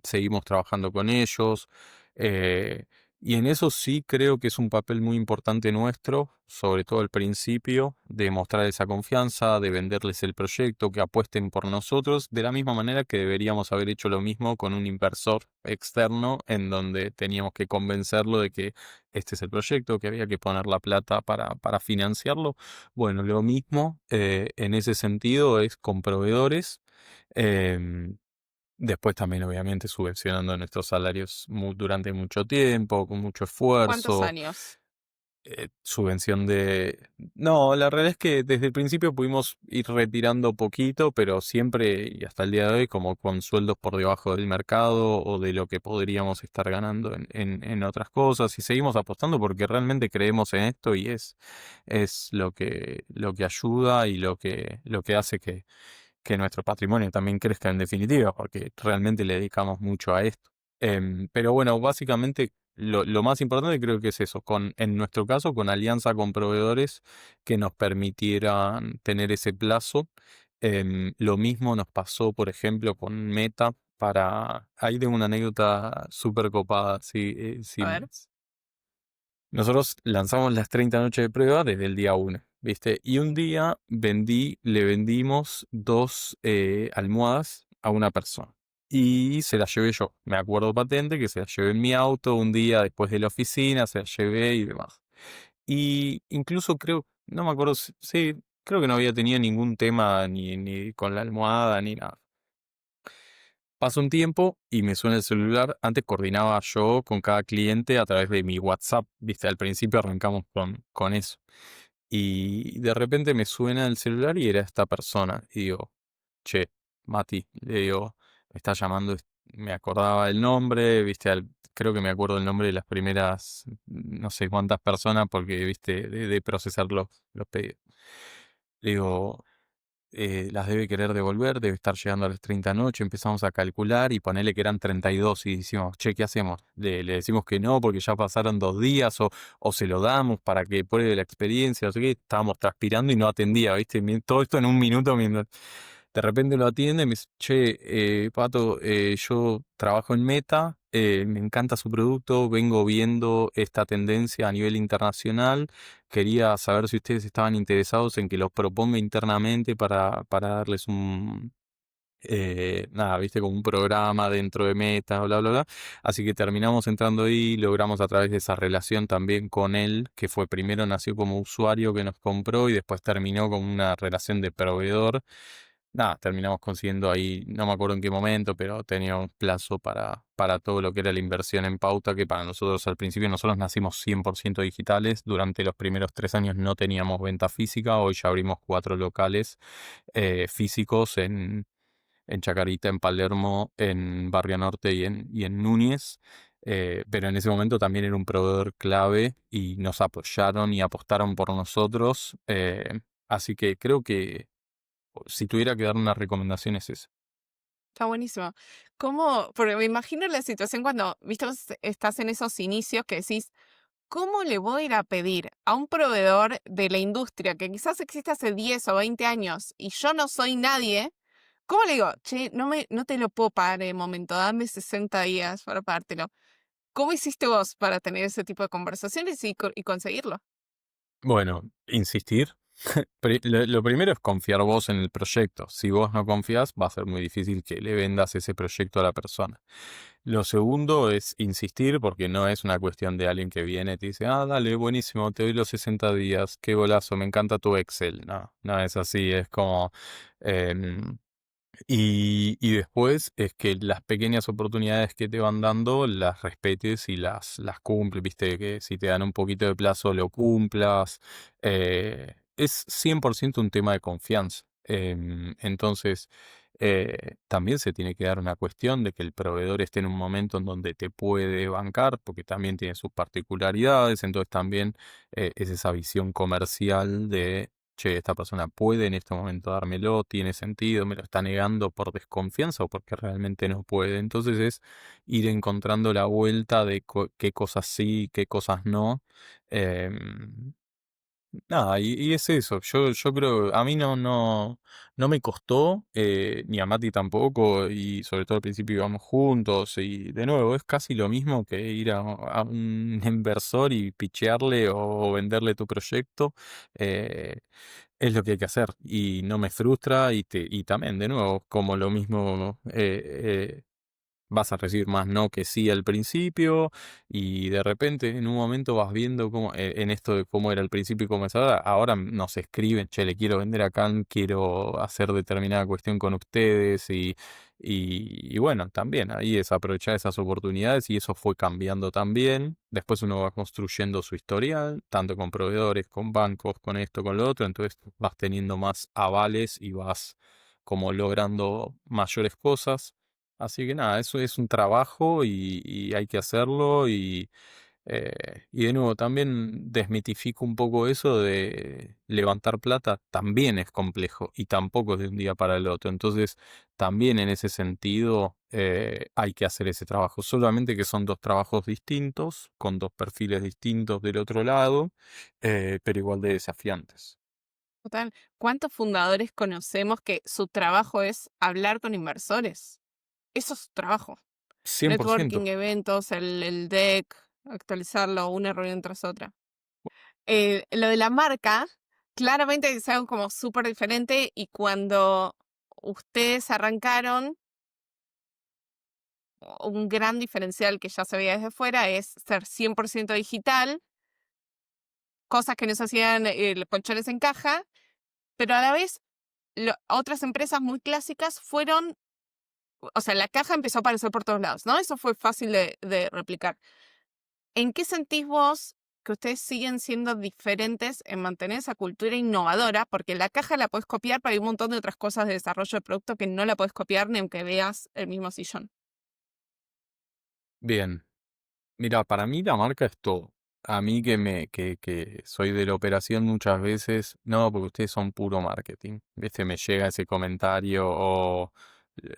seguimos trabajando con ellos. eh, y en eso sí creo que es un papel muy importante nuestro, sobre todo al principio, de mostrar esa confianza, de venderles el proyecto, que apuesten por nosotros, de la misma manera que deberíamos haber hecho lo mismo con un inversor externo, en donde teníamos que convencerlo de que este es el proyecto, que había que poner la plata para financiarlo. Bueno, lo mismo en ese sentido es con proveedores. em, Después también, obviamente, subvencionando nuestros salarios durante mucho tiempo, con mucho ¿Cuántos esfuerzo. años? Subvención de... No, la realidad es que desde el principio pudimos ir retirando poquito, pero siempre y hasta el día de hoy como con sueldos por debajo del mercado o de lo que podríamos estar ganando en otras cosas y seguimos apostando porque realmente creemos en esto y es lo que ayuda y lo que hace que nuestro patrimonio también crezca en definitiva, porque realmente le dedicamos mucho a esto. Pero bueno, básicamente lo más importante creo que es eso, en nuestro caso, con alianza con proveedores que nos permitieran tener ese plazo. Lo mismo nos pasó, por ejemplo, con Meta. Ahí tengo una anécdota súper copada, A ver, nosotros lanzamos las 30 noches de prueba desde el día 1, ¿viste? Y un día le vendimos dos almohadas a una persona. Y se las llevé yo. Me acuerdo patente que se las llevé en mi auto un día después de la oficina, se las llevé y demás. Y incluso creo, no me acuerdo, sí, creo que no había tenido ningún tema ni con la almohada ni nada. Pasa un tiempo y me suena el celular. Antes coordinaba yo con cada cliente a través de mi WhatsApp, ¿viste? Al principio arrancamos con eso. Y de repente me suena el celular y era esta persona. Y digo, che, Mati, le digo, me está llamando, me acordaba el nombre, ¿viste? Creo que me acuerdo el nombre de las primeras, no sé cuántas personas, porque, ¿viste? De procesar los pedidos. Le digo, las debe querer devolver, debe estar llegando a las 30 noches, empezamos a calcular y ponerle que eran 32 y decimos, che, ¿qué hacemos? Le decimos que no porque ya pasaron 2 días o se lo damos para que pruebe la experiencia, no sé qué, estábamos transpirando y no atendía, ¿viste? Todo esto en un minuto mientras de repente lo atiende y me dice, che, Pato, yo trabajo en Meta, me encanta su producto, vengo viendo esta tendencia a nivel internacional. Quería saber si ustedes estaban interesados en que los proponga internamente para darles nada, viste, como un programa dentro de Meta, bla, bla, bla. Así que terminamos entrando ahí, logramos a través de esa relación también con él, que fue primero nació como usuario que nos compró y después terminó como una relación de proveedor. Nada, terminamos consiguiendo ahí, no me acuerdo en qué momento, pero teníamos plazo para todo lo que era la inversión en pauta, que para nosotros al principio nosotros nacimos 100% digitales, durante los primeros 3 años no teníamos venta física, hoy ya abrimos 4 locales físicos en Chacarita, en Palermo, en Barrio Norte y en Núñez. Pero en ese momento también era un proveedor clave y nos apoyaron y apostaron por nosotros. Así que creo que si tuviera que dar una recomendación es esa. Está buenísimo. ¿Cómo? Porque me imagino la situación cuando, viste, vos estás en esos inicios que decís, ¿cómo le voy a ir a pedir a un proveedor de la industria que quizás existe hace 10 o 20 años y yo no soy nadie? ¿Cómo le digo? Che, no te lo puedo pagar en el momento, dame 60 días para pagártelo. ¿Cómo hiciste vos para tener ese tipo de conversaciones y conseguirlo? Bueno, insistir. Lo primero es confiar vos en el proyecto. Si vos no confías, va a ser muy difícil que le vendas ese proyecto a la persona. Lo segundo es insistir porque no es una cuestión de alguien que viene y te dice, ah, dale, buenísimo, te doy los 60 días, qué golazo, me encanta tu Excel. No, no es así, es como... em, y después es que las pequeñas oportunidades que te van dando las respetes y las cumples, viste, que si te dan un poquito de plazo lo cumplas. Es 100% un tema de confianza. Entonces, también se tiene que dar una cuestión de que el proveedor esté en un momento en donde te puede bancar, porque también tiene sus particularidades, entonces también es esa visión comercial de che, esta persona puede en este momento dármelo, tiene sentido, me lo está negando por desconfianza o porque realmente no puede. Entonces es ir encontrando la vuelta de qué cosas sí, qué cosas no. Em, Nada, y es eso. Yo creo, a mí no me costó, ni a Mati tampoco, y sobre todo al principio íbamos juntos, y de nuevo, es casi lo mismo que ir a un inversor y pichearle o venderle tu proyecto. eh, es lo que hay que hacer, y no me frustra, y también, de nuevo, como lo mismo, vas a recibir más no que sí al principio y de repente en un momento vas viendo cómo, en esto de cómo era al principio y cómo es ahora nos escriben, che, le quiero vender acá, quiero hacer determinada cuestión con ustedes y bueno, también ahí es aprovechar esas oportunidades y eso fue cambiando también. Después uno va construyendo su historial, tanto con proveedores, con bancos, con esto, con lo otro, entonces vas teniendo más avales y vas como logrando mayores cosas. Así que nada, eso es un trabajo y hay que hacerlo y de nuevo también desmitifico un poco eso de levantar plata, también es complejo y tampoco es de un día para el otro. Entonces también en ese sentido hay que hacer ese trabajo, solamente que son dos trabajos distintos, con dos perfiles distintos del otro lado, pero igual de desafiantes. Total. ¿Cuántos fundadores conocemos que su trabajo es hablar con inversores? Eso es su trabajo. 100%. Networking, eventos, el deck, actualizarlo una reunión tras otra. Lo de la marca, claramente es algo como súper diferente y cuando ustedes arrancaron, un gran diferencial que ya se veía desde fuera es ser 100% digital, cosas que no se hacían los colchones en caja, pero a la vez otras empresas muy clásicas fueron, o sea, la caja empezó a aparecer por todos lados, ¿no? Eso fue fácil de replicar. ¿En qué sentís vos que ustedes siguen siendo diferentes en mantener esa cultura innovadora? Porque la caja la podés copiar, pero hay un montón de otras cosas de desarrollo de producto que no la podés copiar ni aunque veas el mismo sillón. Bien. Mira, para mí la marca es todo. A mí que soy de la operación muchas veces, no, porque ustedes son puro marketing. ¿Viste? Me llega ese comentario o eh,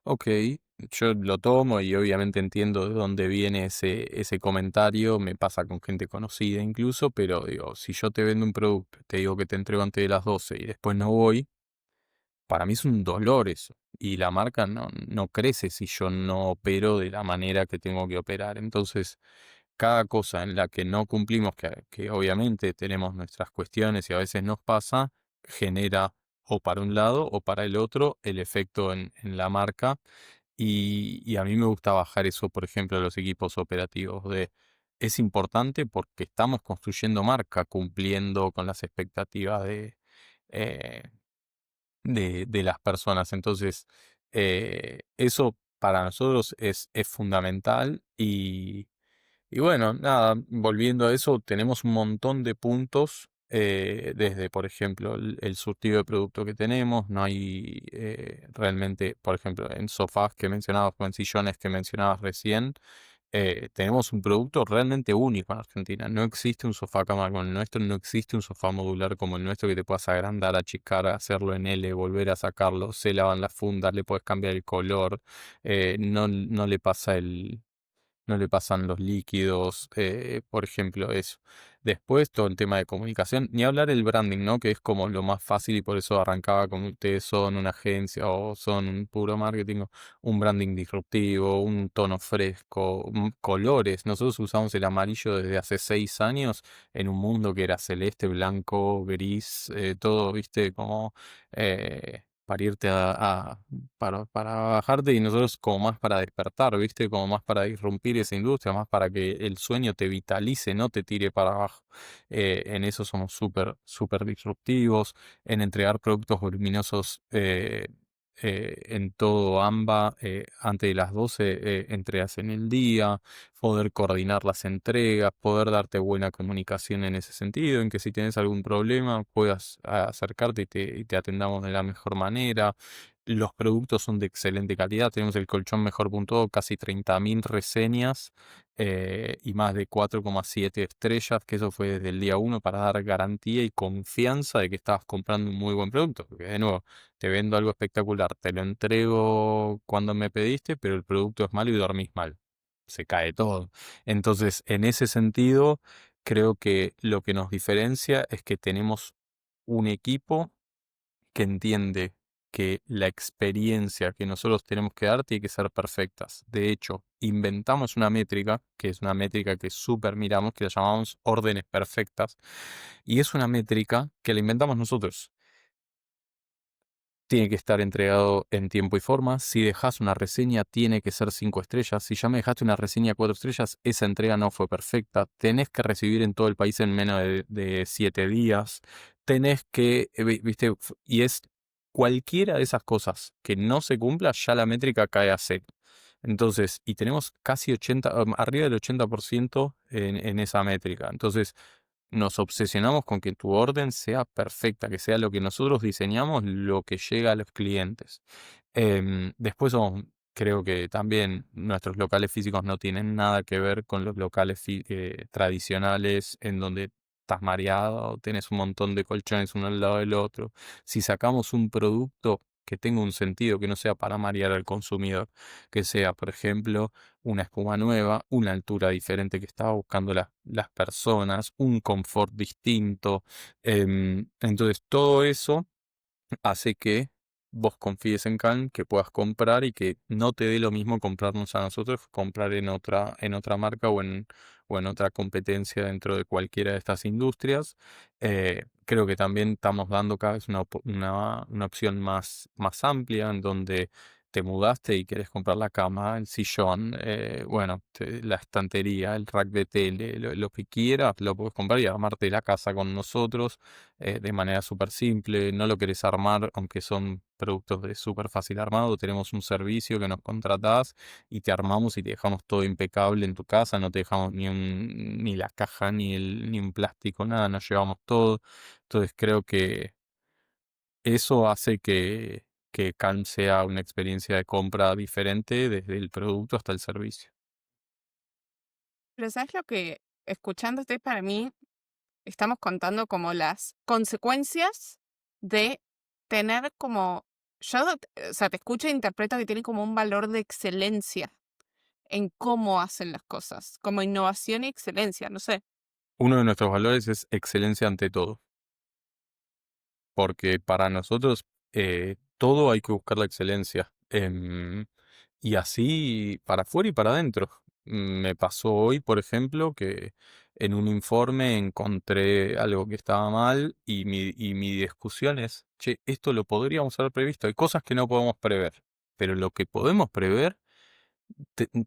ok, yo lo tomo y obviamente entiendo de dónde viene ese comentario, me pasa con gente conocida incluso, pero digo, si yo te vendo un producto, te digo que te entrego antes de las 12 y después no voy, para mí es un dolor eso. Y la marca no crece si yo no opero de la manera que tengo que operar. Entonces, cada cosa en la que no cumplimos, que obviamente tenemos nuestras cuestiones y a veces nos pasa, genera o para un lado o para el otro el efecto en la marca. Y a mí me gusta bajar eso, por ejemplo, a los equipos operativos de... Es importante porque estamos construyendo marca, cumpliendo con las expectativas eh, de las personas. Entonces, eso para nosotros es fundamental y bueno, nada, volviendo a eso, tenemos un montón de puntos. Desde, por ejemplo, el surtido de producto que tenemos, no hay realmente, por ejemplo, en sofás que mencionabas o en sillones que mencionabas recién, tenemos un producto realmente único en Argentina. No existe un sofá cama como el nuestro, no existe un sofá modular como el nuestro que te puedas agrandar, achicar, hacerlo en L, volver a sacarlo, se lavan las fundas, le puedes cambiar el color, no le pasa no le pasan los líquidos, por ejemplo, eso. Después todo el tema de comunicación, ni hablar el branding, ¿no? Que es como lo más fácil y por eso arrancaba con ustedes son una agencia o son un puro marketing, un branding disruptivo, un tono fresco, colores. Nosotros usamos el amarillo desde hace 6 años en un mundo que era celeste, blanco, gris, todo, viste, como para irte para bajarte y nosotros como más para despertar, ¿viste? Como más para irrumpir esa industria, más para que el sueño te vitalice, no te tire para abajo. En eso somos súper disruptivos, en entregar productos voluminosos en todo AMBA, antes de las 12 entregas en el día, poder coordinar las entregas, poder darte buena comunicación en ese sentido, en que si tienes algún problema puedas acercarte y te atendamos de la mejor manera. Los productos son de excelente calidad, tenemos el colchón mejor puntuado, casi 30.000 reseñas y más de 4,7 estrellas, que eso fue desde el día uno para dar garantía y confianza de que estabas comprando un muy buen producto, porque de nuevo, te vendo algo espectacular, te lo entrego cuando me pediste, pero el producto es malo y dormís mal, se cae todo. Entonces, en ese sentido, creo que lo que nos diferencia es que tenemos un equipo que entiende que la experiencia que nosotros tenemos que dar tiene que ser perfectas. De hecho, inventamos una métrica, que es una métrica que súper miramos, que la llamamos órdenes perfectas, y es una métrica que la inventamos nosotros. Tiene que estar entregado en tiempo y forma. Si dejas una reseña, tiene que ser 5 estrellas. Si ya me dejaste una reseña 4 estrellas, esa entrega no fue perfecta. Tenés que recibir en todo el país en menos de 7 días. Tenés que, viste, y es cualquiera de esas cosas que no se cumpla, ya la métrica cae a cero. Entonces, y tenemos casi 80, arriba del 80% en esa métrica. Entonces, nos obsesionamos con que tu orden sea perfecta, que sea lo que nosotros diseñamos, lo que llega a los clientes. Después creo que también nuestros locales físicos no tienen nada que ver con los locales tradicionales en donde estás mareado, tenés un montón de colchones uno al lado del otro. Si sacamos un producto que tenga un sentido, que no sea para marear al consumidor, que sea, por ejemplo, una espuma nueva, una altura diferente que estaba buscando las personas, un confort distinto. Entonces, todo eso hace que vos confíes en Calm, que puedas comprar y que no te dé lo mismo comprarnos a nosotros, comprar en otra marca o en otra competencia dentro de cualquiera de estas industrias. Creo que también estamos dando cada vez una opción más amplia en donde te mudaste y quieres comprar la cama, el sillón, bueno, la estantería, el rack de tele, lo que quieras, lo puedes comprar y armarte la casa con nosotros de manera súper simple. No lo querés armar, aunque son productos de súper fácil armado, tenemos un servicio que nos contratás y te armamos y te dejamos todo impecable en tu casa, no te dejamos ni la caja, ni un plástico, nada, nos llevamos todo. Entonces creo que eso hace que Calm sea una experiencia de compra diferente desde el producto hasta el servicio. Pero ¿sabes lo que, escuchándote para mí, estamos contando como las consecuencias de tener como, yo, o sea, te escucho e interpreto que tiene como un valor de excelencia en cómo hacen las cosas, como innovación y excelencia, no sé. Uno de nuestros valores es excelencia ante todo, porque para nosotros todo hay que buscar la excelencia. Y así para afuera y para adentro. Me pasó hoy, por ejemplo, que en un informe encontré algo que estaba mal y mi discusión es, che, esto lo podríamos haber previsto. Hay cosas que no podemos prever, pero lo que podemos prever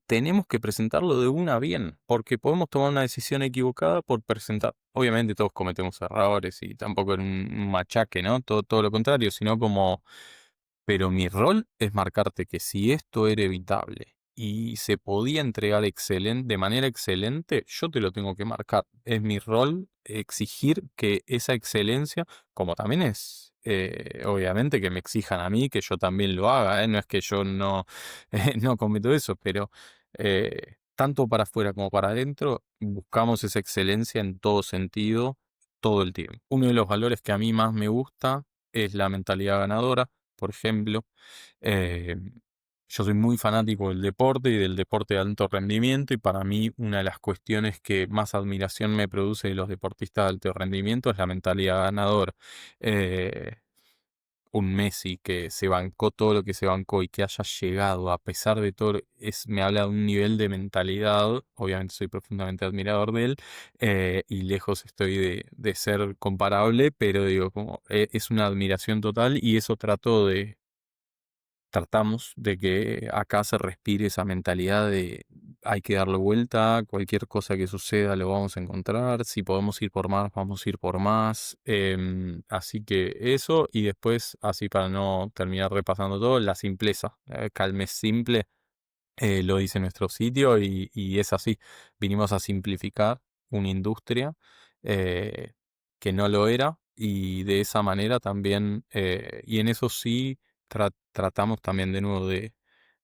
tenemos que presentarlo de una bien, porque podemos tomar una decisión equivocada por presentar. Obviamente todos cometemos errores y tampoco en un machaque, ¿no? Todo lo contrario, sino como, pero mi rol es marcarte que si esto era evitable y se podía entregar de manera excelente, yo te lo tengo que marcar. Es mi rol exigir que esa excelencia, como también es, obviamente, que me exijan a mí, que yo también lo haga, ¿eh? No es que yo no, no cometo eso, pero tanto para afuera como para adentro, buscamos esa excelencia en todo sentido, todo el tiempo. Uno de los valores que a mí más me gusta es la mentalidad ganadora, por ejemplo. Eh, yo soy muy fanático del deporte y del deporte de alto rendimiento, y para mí una de las cuestiones que más admiración me produce de los deportistas de alto rendimiento es la mentalidad ganadora. Eh, un Messi que se bancó todo lo que se bancó y que haya llegado a pesar de todo, me habla de un nivel de mentalidad. Obviamente soy profundamente admirador de él, y lejos estoy de ser comparable, pero digo, como es una admiración total, y eso tratamos de que acá se respire esa mentalidad de hay que darle vuelta, cualquier cosa que suceda lo vamos a encontrar, si podemos ir por más, vamos a ir por más. Así que eso, y después, así para no terminar repasando todo, la simpleza, calme simple, lo dice nuestro sitio, y es así. Vinimos a simplificar una industria eh, que no lo era, y de esa manera también, y en eso sí tratamos también de nuevo de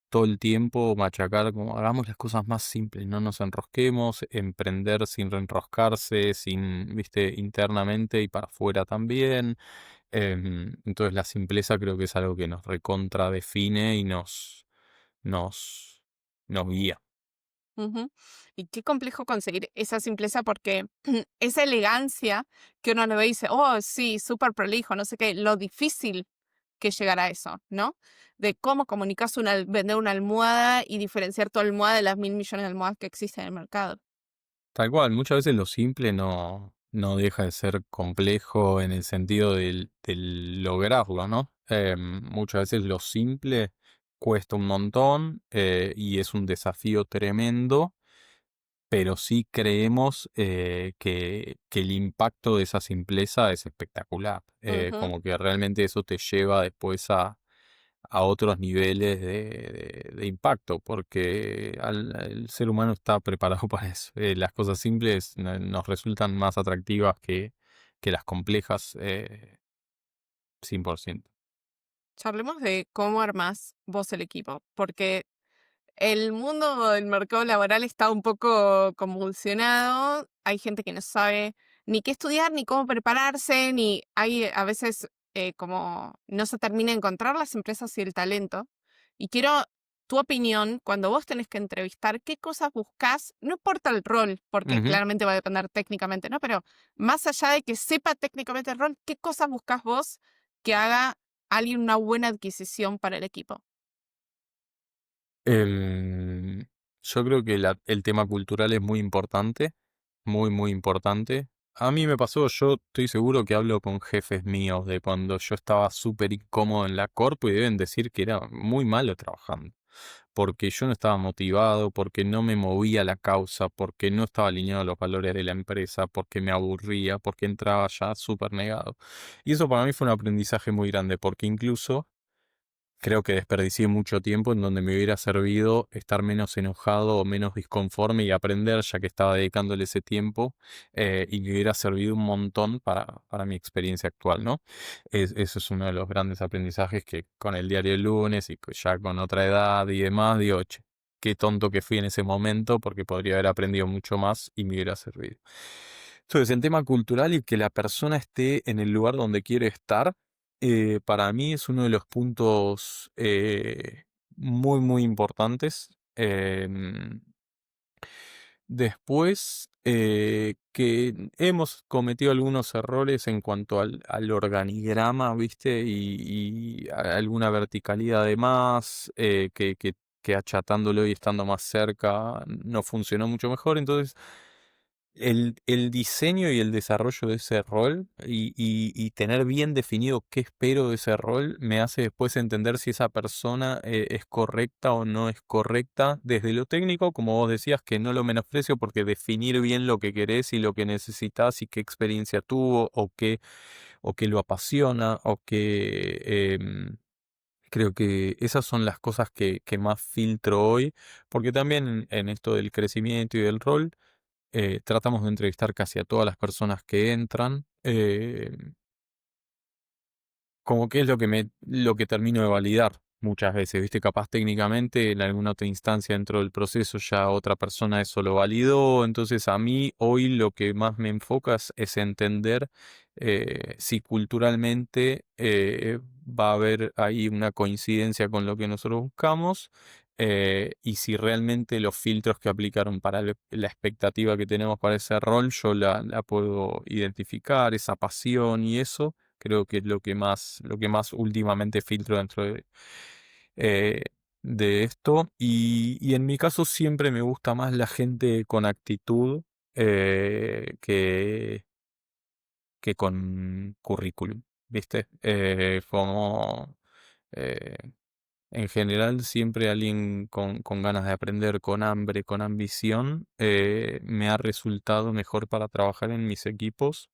todo el tiempo machacar, como hagamos las cosas más simples, no nos enrosquemos, emprender sin reenroscarse, sin, viste, internamente y para afuera también. Entonces la simpleza creo que es algo que nos recontra define y nos, nos guía. Ujú. Y qué complejo conseguir esa simpleza porque esa elegancia que uno le ve y dice, oh, sí, súper prolijo, no sé qué, lo difícil que es llegar a eso, ¿no? De cómo comunicas vender una almohada y diferenciar tu almohada de las 1.000 millones de almohadas que existen en el mercado. Tal cual, muchas veces lo simple no deja de ser complejo en el sentido del lograrlo, ¿no? Muchas veces lo simple cuesta un montón, y es un desafío tremendo, pero sí creemos que el impacto de esa simpleza es espectacular. Ujú. Como que realmente eso te lleva después a otros niveles de impacto, porque el ser humano está preparado para eso. Las cosas simples nos resultan más atractivas que las complejas, 100%. Charlemos de cómo armás vos el equipo, porque el mundo del mercado laboral está un poco convulsionado. Hay gente que no sabe ni qué estudiar, ni cómo prepararse, ni hay a veces como no se termina de encontrar las empresas y el talento. Y quiero tu opinión cuando vos tenés que entrevistar, qué cosas buscas, no importa el rol, porque Ujú. claramente va a depender técnicamente, ¿no? Pero más allá de que sepa técnicamente el rol, ¿qué cosas buscas vos que haga alguien una buena adquisición para el equipo? Em, yo creo que el tema cultural es muy importante, muy, muy importante. A mí me pasó, yo estoy seguro que hablo con jefes míos de cuando yo estaba súper incómodo en la corpo, y deben decir que era muy malo trabajando, porque yo no estaba motivado, porque no me movía la causa, porque no estaba alineado a los valores de la empresa, porque me aburría, porque entraba ya súper negado. Y eso para mí fue un aprendizaje muy grande, porque incluso creo que desperdicié mucho tiempo en donde me hubiera servido estar menos enojado o menos disconforme y aprender, ya que estaba dedicándole ese tiempo, y me hubiera servido un montón para mi experiencia actual, ¿no? Eso es uno de los grandes aprendizajes que con el diario del lunes y ya con otra edad y demás, digo, che, qué tonto que fui en ese momento, porque podría haber aprendido mucho más y me hubiera servido. Entonces, el tema cultural y que la persona esté en el lugar donde quiere estar, para mí es uno de los puntos muy, muy importantes. Después, que hemos cometido algunos errores en cuanto al organigrama, ¿viste? Y alguna verticalidad de más, que achatándolo y estando más cerca no funcionó mucho mejor. Entonces, el diseño y el desarrollo de ese rol, y tener bien definido qué espero de ese rol me hace después entender si esa persona es correcta o no es correcta desde lo técnico, como vos decías, que no lo menosprecio, porque definir bien lo que querés y lo que necesitas y qué experiencia tuvo o qué lo apasiona creo que esas son las cosas que más filtro hoy, porque también en esto del crecimiento y del rol, tratamos de entrevistar casi a todas las personas que entran, como que es lo que termino de validar. muchas veces, ¿viste? Capaz técnicamente en alguna otra instancia dentro del proceso ya otra persona eso lo validó. Entonces a mí hoy lo que más me enfoca es entender si culturalmente va a haber ahí una coincidencia con lo que nosotros buscamos. Y si realmente los filtros que aplicaron para la expectativa que tenemos para ese rol, yo la puedo identificar, esa pasión y eso. Creo que es lo que más últimamente filtro dentro eh, de esto. Y en mi caso siempre me gusta más la gente con actitud que con currículum, ¿viste? Como eh, en general siempre alguien con ganas de aprender, con hambre, con ambición, me ha resultado mejor para trabajar en mis equipos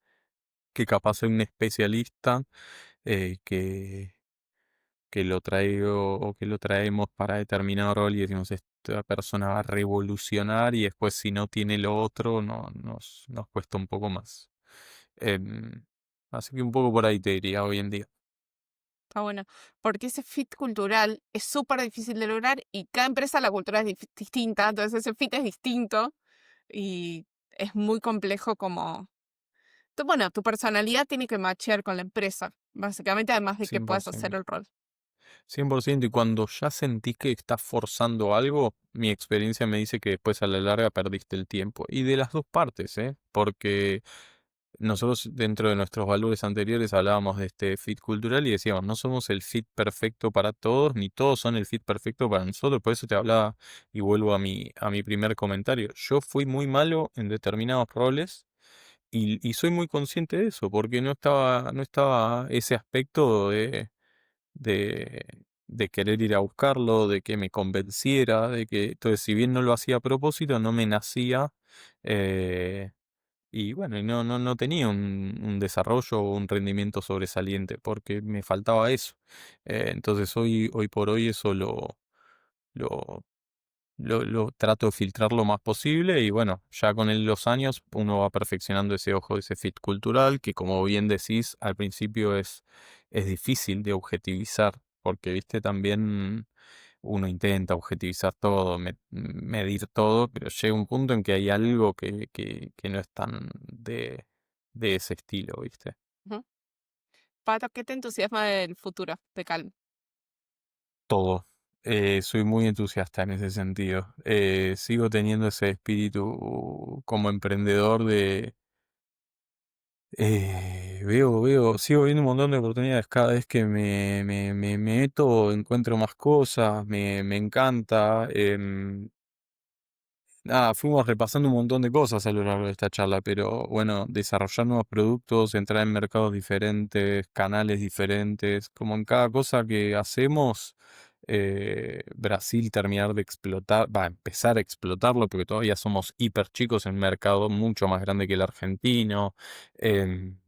que capaz de un especialista eh, que, que lo traigo o que lo traemos para determinado rol y decimos, esta persona va a revolucionar y después si no tiene lo otro, no, nos cuesta un poco más. Em, Así que un poco por ahí te diría hoy en día. Está bueno, porque ese fit cultural es súper difícil de lograr y cada empresa la cultura es distinta, entonces ese fit es distinto y es muy complejo como... Bueno, tu personalidad tiene que matchear con la empresa, básicamente, además de que puedas hacer 100%. el rol. 100%. Y cuando ya sentís que estás forzando algo, mi experiencia me dice que después a la larga perdiste el tiempo. Y de las dos partes, ¿eh? Porque nosotros dentro de nuestros valores anteriores hablábamos de este fit cultural y decíamos, no somos el fit perfecto para todos, ni todos son el fit perfecto para nosotros. Por eso te hablaba y vuelvo a mi primer comentario. Yo fui muy malo en determinados roles. Y soy muy consciente de eso, porque no estaba ese aspecto de, de querer ir a buscarlo, de que me convenciera, de que, entonces, si bien no lo hacía a propósito, no me nacía, eh, y bueno, y no tenía un desarrollo o un rendimiento sobresaliente, porque me faltaba eso. Entonces, hoy por hoy eso lo, lo trato de filtrar lo más posible y bueno, ya con los años uno va perfeccionando ese ojo, ese fit cultural, que como bien decís, al principio es difícil de objetivizar, porque viste, también uno intenta objetivizar todo, medir todo, pero llega un punto en que hay algo que no es tan de ese estilo, ¿viste? Ujú. Pato, ¿qué te entusiasma del futuro de Calm? Todo. Soy muy entusiasta en ese sentido. Sigo teniendo ese espíritu como emprendedor de... sigo viendo un montón de oportunidades cada vez que me meto, encuentro más cosas, me encanta. Nada, fuimos repasando un montón de cosas a lo largo de esta charla, pero bueno, desarrollar nuevos productos, entrar en mercados diferentes, canales diferentes, como en cada cosa que hacemos, Brasil terminar de explotar, va a empezar a explotarlo, porque todavía somos hiper chicos en un mercado mucho más grande que el argentino. em,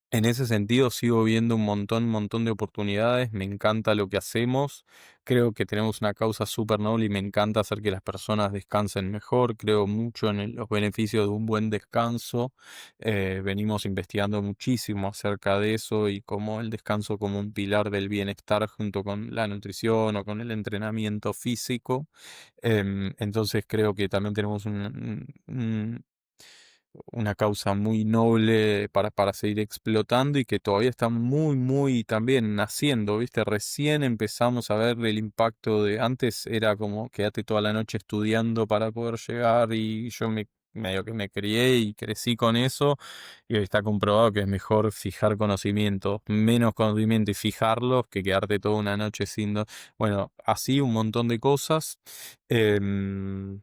en ese sentido, sigo viendo un montón de oportunidades. Me encanta lo que hacemos. Creo que tenemos una causa súper noble y me encanta hacer que las personas descansen mejor. Creo mucho en los beneficios de un buen descanso. Venimos investigando muchísimo acerca de eso y cómo el descanso como un pilar del bienestar junto con la nutrición o con el entrenamiento físico. Entonces creo que también tenemos una causa muy noble para seguir explotando y que todavía está muy también naciendo, ¿viste? Recién empezamos a ver el impacto de antes era como quédate toda la noche estudiando para poder llegar y medio que me crié y crecí con eso y hoy está comprobado que es mejor fijar conocimientos, menos conocimiento y fijarlos que quedarte toda una noche sin... Bueno, así un montón de cosas. Em,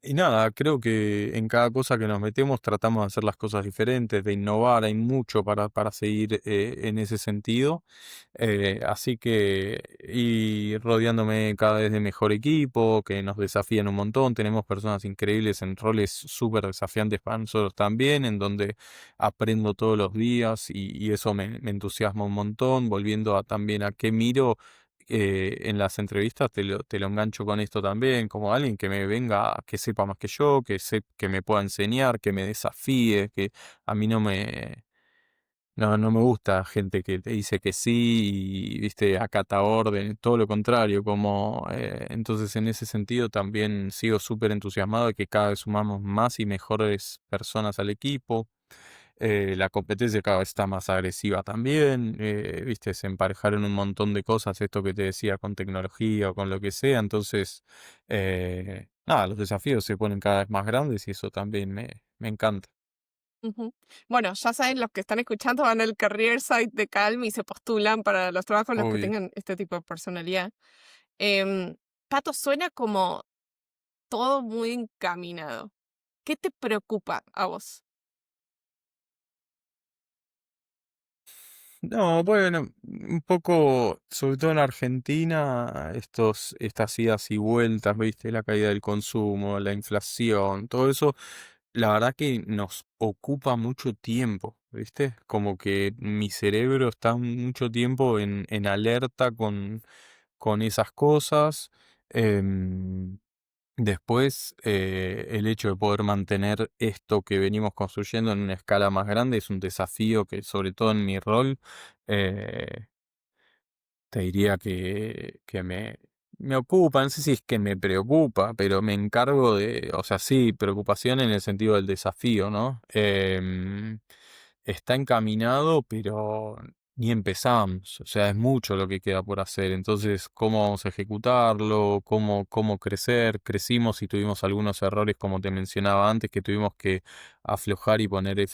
y nada, creo que en cada cosa que nos metemos tratamos de hacer las cosas diferentes, de innovar, hay mucho para seguir en ese sentido. Así que y rodeándome cada vez de mejor equipo, que nos desafían un montón, tenemos personas increíbles en roles súper desafiantes para nosotros también, en donde aprendo todos los días y eso me entusiasma un montón, volviendo también a qué miro en las entrevistas te lo engancho con esto también, como alguien que me venga, que sepa más que yo, que me pueda enseñar, que me desafíe, que a mí no me gusta gente que te dice que sí y, viste, acata orden, todo lo contrario, como, entonces en ese sentido también sigo súper entusiasmado de que cada vez sumamos más y mejores personas al equipo. La competencia cada vez está más agresiva también, viste, se emparejaron un montón de cosas, esto que te decía con tecnología o con lo que sea, entonces, nada, los desafíos se ponen cada vez más grandes y eso también me encanta. Ujú. Bueno, ya saben, los que están escuchando van al career site de Calm y se postulan para los trabajos en los que Obvio. tengan este tipo de personalidad. Em, Pato, suena como todo muy encaminado. ¿Qué te preocupa a vos? No, bueno, un poco, sobre todo en Argentina, estas idas y vueltas, viste, la caída del consumo, la inflación, todo eso, la verdad que nos ocupa mucho tiempo, viste, como que mi cerebro está mucho tiempo en alerta con esas cosas. em, Después, el hecho de poder mantener esto que venimos construyendo en una escala más grande es un desafío que, sobre todo en mi rol, eh, te diría que me ocupa, no sé si es que me preocupa, pero me encargo de, o sea, sí, preocupación en el sentido del desafío, ¿no? Está encaminado, pero ni empezamos, o sea, es mucho lo que queda por hacer, entonces, ¿cómo vamos a ejecutarlo? ¿Cómo crecer? Crecimos y tuvimos algunos errores, como te mencionaba antes, que tuvimos que aflojar y poner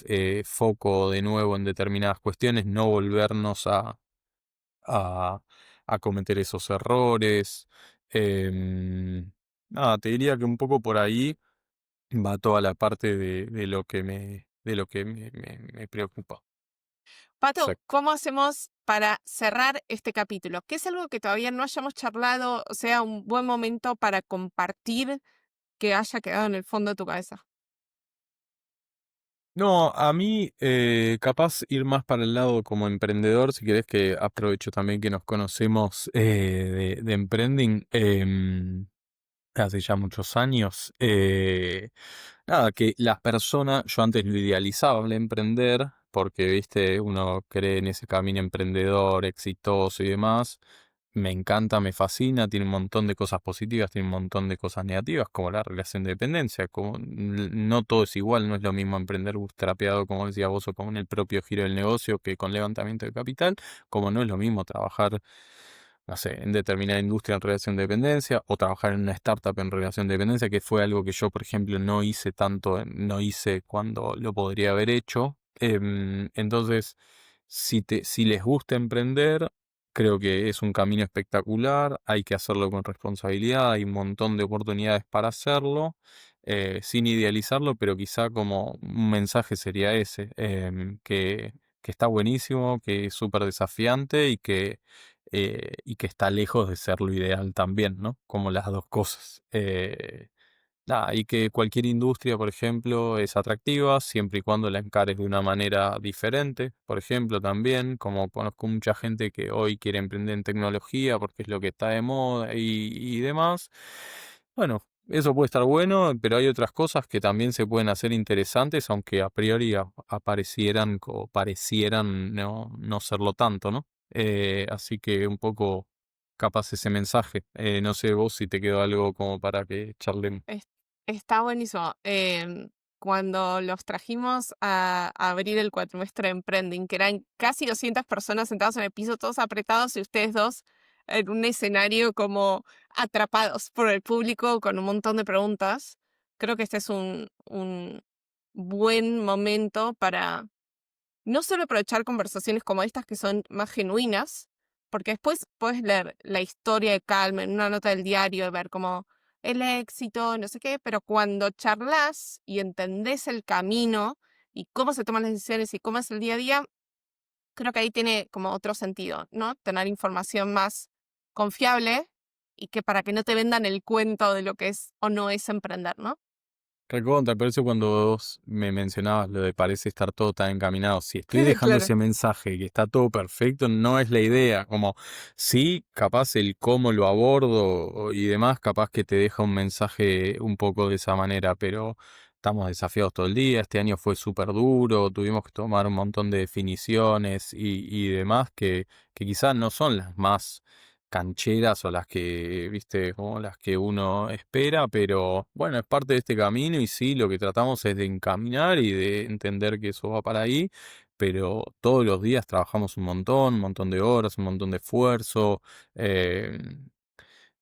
foco de nuevo en determinadas cuestiones, no volvernos a, a cometer esos errores. Em, Nada, te diría que un poco por ahí va toda la parte de lo que me preocupa. Pato, Exacto. ¿cómo hacemos para cerrar este capítulo? ¿Qué es algo que todavía no hayamos charlado? O sea, un buen momento para compartir que haya quedado en el fondo de tu cabeza. No, a mí capaz ir más para el lado como emprendedor, si querés que aprovecho también que nos conocemos de Emprending hace ya muchos años. Nada, que las personas, yo antes lo idealizaba el emprender, porque, viste, uno cree en ese camino emprendedor, exitoso y demás. Me encanta, me fascina, tiene un montón de cosas positivas, tiene un montón de cosas negativas, como la relación de dependencia, como no todo es igual, no es lo mismo emprender bootstrapeado, como decía vos, o con el propio giro del negocio que con levantamiento de capital, como no es lo mismo trabajar, no sé, en determinada industria en relación de dependencia o trabajar en una startup en relación de dependencia, que fue algo que yo, por ejemplo, no hice tanto, no hice cuando lo podría haber hecho. Entonces, si les gusta emprender, creo que es un camino espectacular, hay que hacerlo con responsabilidad, hay un montón de oportunidades para hacerlo, sin idealizarlo, pero quizá como un mensaje sería ese, que está buenísimo, que es súper desafiante y que está lejos de ser lo ideal también, ¿no? Como las dos cosas. Nada, y que cualquier industria, por ejemplo, es atractiva siempre y cuando la encares de una manera diferente. Por ejemplo, también, como conozco mucha gente que hoy quiere emprender en tecnología porque es lo que está de moda y demás. Bueno, eso puede estar bueno, pero hay otras cosas que también se pueden hacer interesantes, aunque a priori aparecieran o parecieran no serlo tanto, ¿no? Así que un poco capaz ese mensaje. No sé vos si te quedó algo como para que charlemos. Es- Está buenísimo. Cuando los trajimos a abrir el cuatrimestre de Emprending, que eran casi 200 personas sentadas en el piso, todos apretados, y ustedes dos en un escenario como atrapados por el público con un montón de preguntas, creo que este es un buen momento para no solo aprovechar conversaciones como estas que son más genuinas, porque después puedes leer la historia de Calm en una nota del diario, ver como el éxito, no sé qué, pero cuando charlas y entendés el camino y cómo se toman las decisiones y cómo es el día a día, creo que ahí tiene como otro sentido, ¿no? Tener información más confiable y que para que no te vendan el cuento de lo que es o no es emprender, ¿no? Recontra, por eso cuando vos me mencionabas lo de parece estar todo tan encaminado, si estoy dejando Claro. ese mensaje que está todo perfecto, no es la idea, como sí, capaz el cómo lo abordo y demás, capaz que te deja un mensaje un poco de esa manera, estamos desafiados todo el día. Este año fue súper duro, tuvimos que tomar un montón de definiciones y demás que quizás no son las más cancheras o las que, viste, como las que uno espera, pero bueno, es parte de este camino y sí, lo que tratamos es de encaminar y de entender que eso va para ahí, pero todos los días trabajamos un montón de horas, un montón de esfuerzo, eh,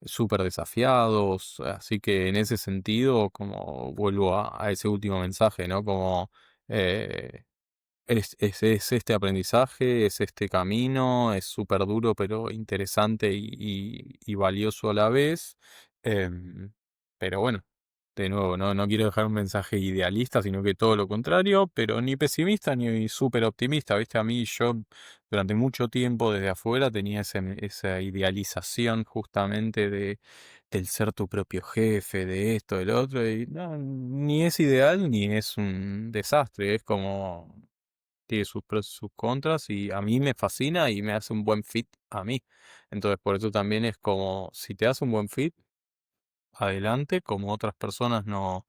súper desafiados, así que en ese sentido, como vuelvo a ese último mensaje, ¿no? Como eh, es este aprendizaje, es este camino, es súper duro, pero interesante y valioso a la vez. Em, pero bueno, de nuevo, no quiero dejar un mensaje idealista, sino que todo lo contrario, pero ni pesimista ni súper optimista, ¿viste? A mí yo durante mucho tiempo desde afuera tenía esa idealización justamente del ser tu propio jefe, de esto, del otro, y no, ni es ideal ni es un desastre, es como tiene sus pros y sus contras y a mí me fascina y me hace un buen fit a mí. Entonces por eso también es como, si te hace un buen fit, adelante, como otras personas no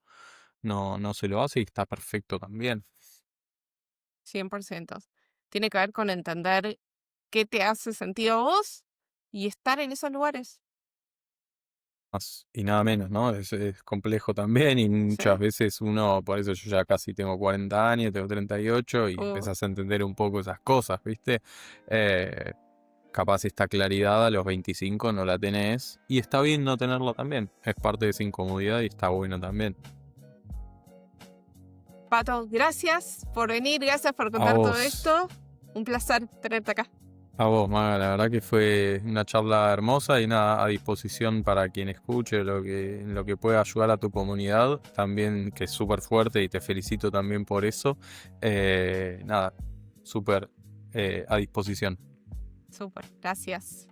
se lo hace y está perfecto también. 100%. Tiene que ver con entender qué te hace sentido a vos y estar en esos lugares. Más y nada menos, ¿no? Es complejo también y ¿Sí? muchas veces uno, por eso yo ya casi tengo 40 años, tengo 38 y Uh, empezás a entender un poco esas cosas, ¿viste? Eh, Capaz esta claridad a los 25 no la tenés y está bien no tenerla también. Es parte de esa incomodidad y está bueno también. Pato, gracias por venir, gracias por A contar todo vos, esto. Un placer tenerte acá. a vos, Maga, la verdad que fue una charla hermosa y nada, a disposición para quien escuche lo que pueda ayudar a tu comunidad, también que es súper fuerte y te felicito también por eso. Nada, súper a disposición. Súper, gracias.